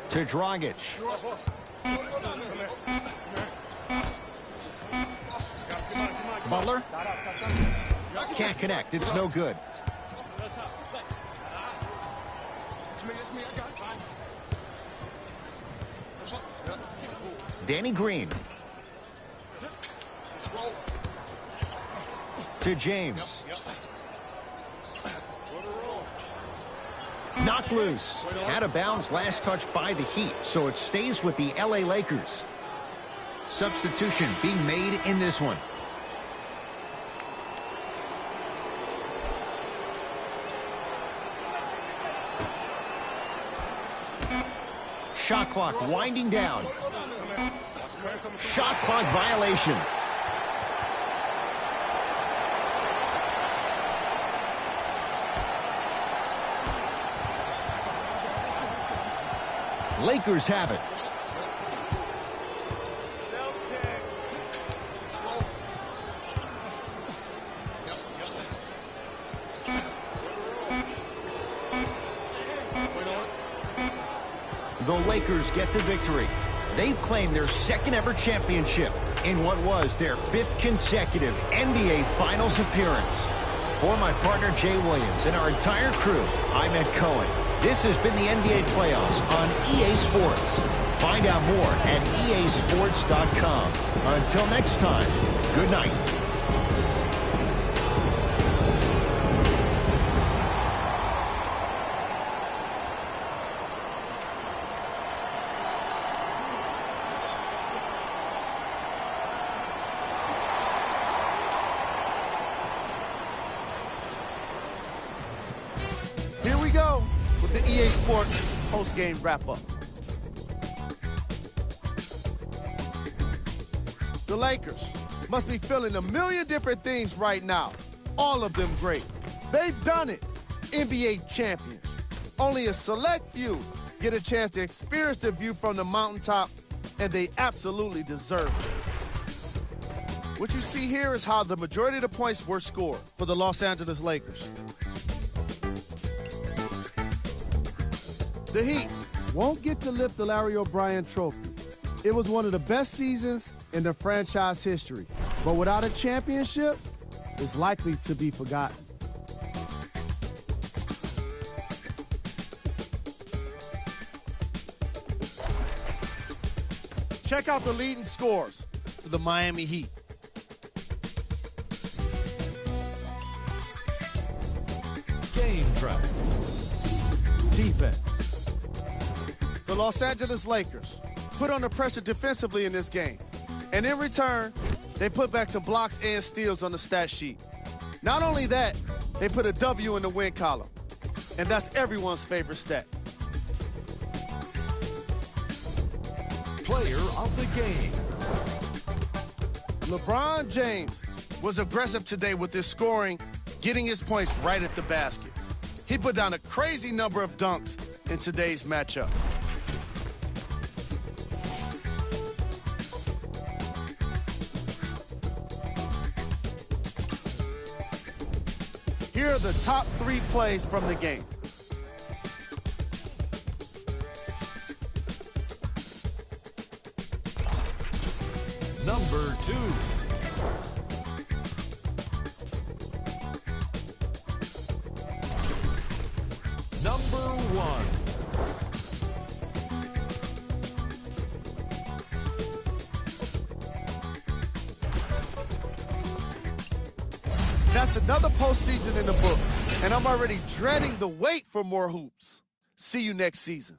To Dragic. Butler can't connect. It's no good. Danny Green to James. Knocked loose. Out of bounds, last touch by the Heat, so it stays with the LA Lakers. Substitution being made in this one. Shot clock winding down. Shot clock violation. Lakers have it. The Lakers get the victory. They've claimed their second ever championship in what was their 5th consecutive NBA Finals appearance. For my partner Jay Williams and our entire crew, I'm Ed Cohen. This has been the NBA Playoffs on EA Sports. Find out more at easports.com. Until next time, good night. Here we go with the EA Sports post-game wrap-up. The Lakers must be feeling a million different things right now, all of them great. They've done it, NBA champions. Only a select few get a chance to experience the view from the mountaintop, and they absolutely deserve it. What you see here is how the majority of the points were scored for the Los Angeles Lakers. The Heat won't get to lift the Larry O'Brien trophy. It was one of the best seasons in the franchise history, but without a championship, it's likely to be forgotten. Check out the leading scores for the Miami Heat. Game track. Defense. The Los Angeles Lakers put on the pressure defensively in this game. And in return, they put back some blocks and steals on the stat sheet. Not only that, they put a W in the win column. And that's everyone's favorite stat. Player of the game. LeBron James was aggressive today with his scoring, getting his points right at the basket. He put down a crazy number of dunks in today's matchup. Here are the top 3 plays from the game. Number 2. Number 1. That's another postseason in the books, and I'm already dreading the wait for more hoops. See you next season.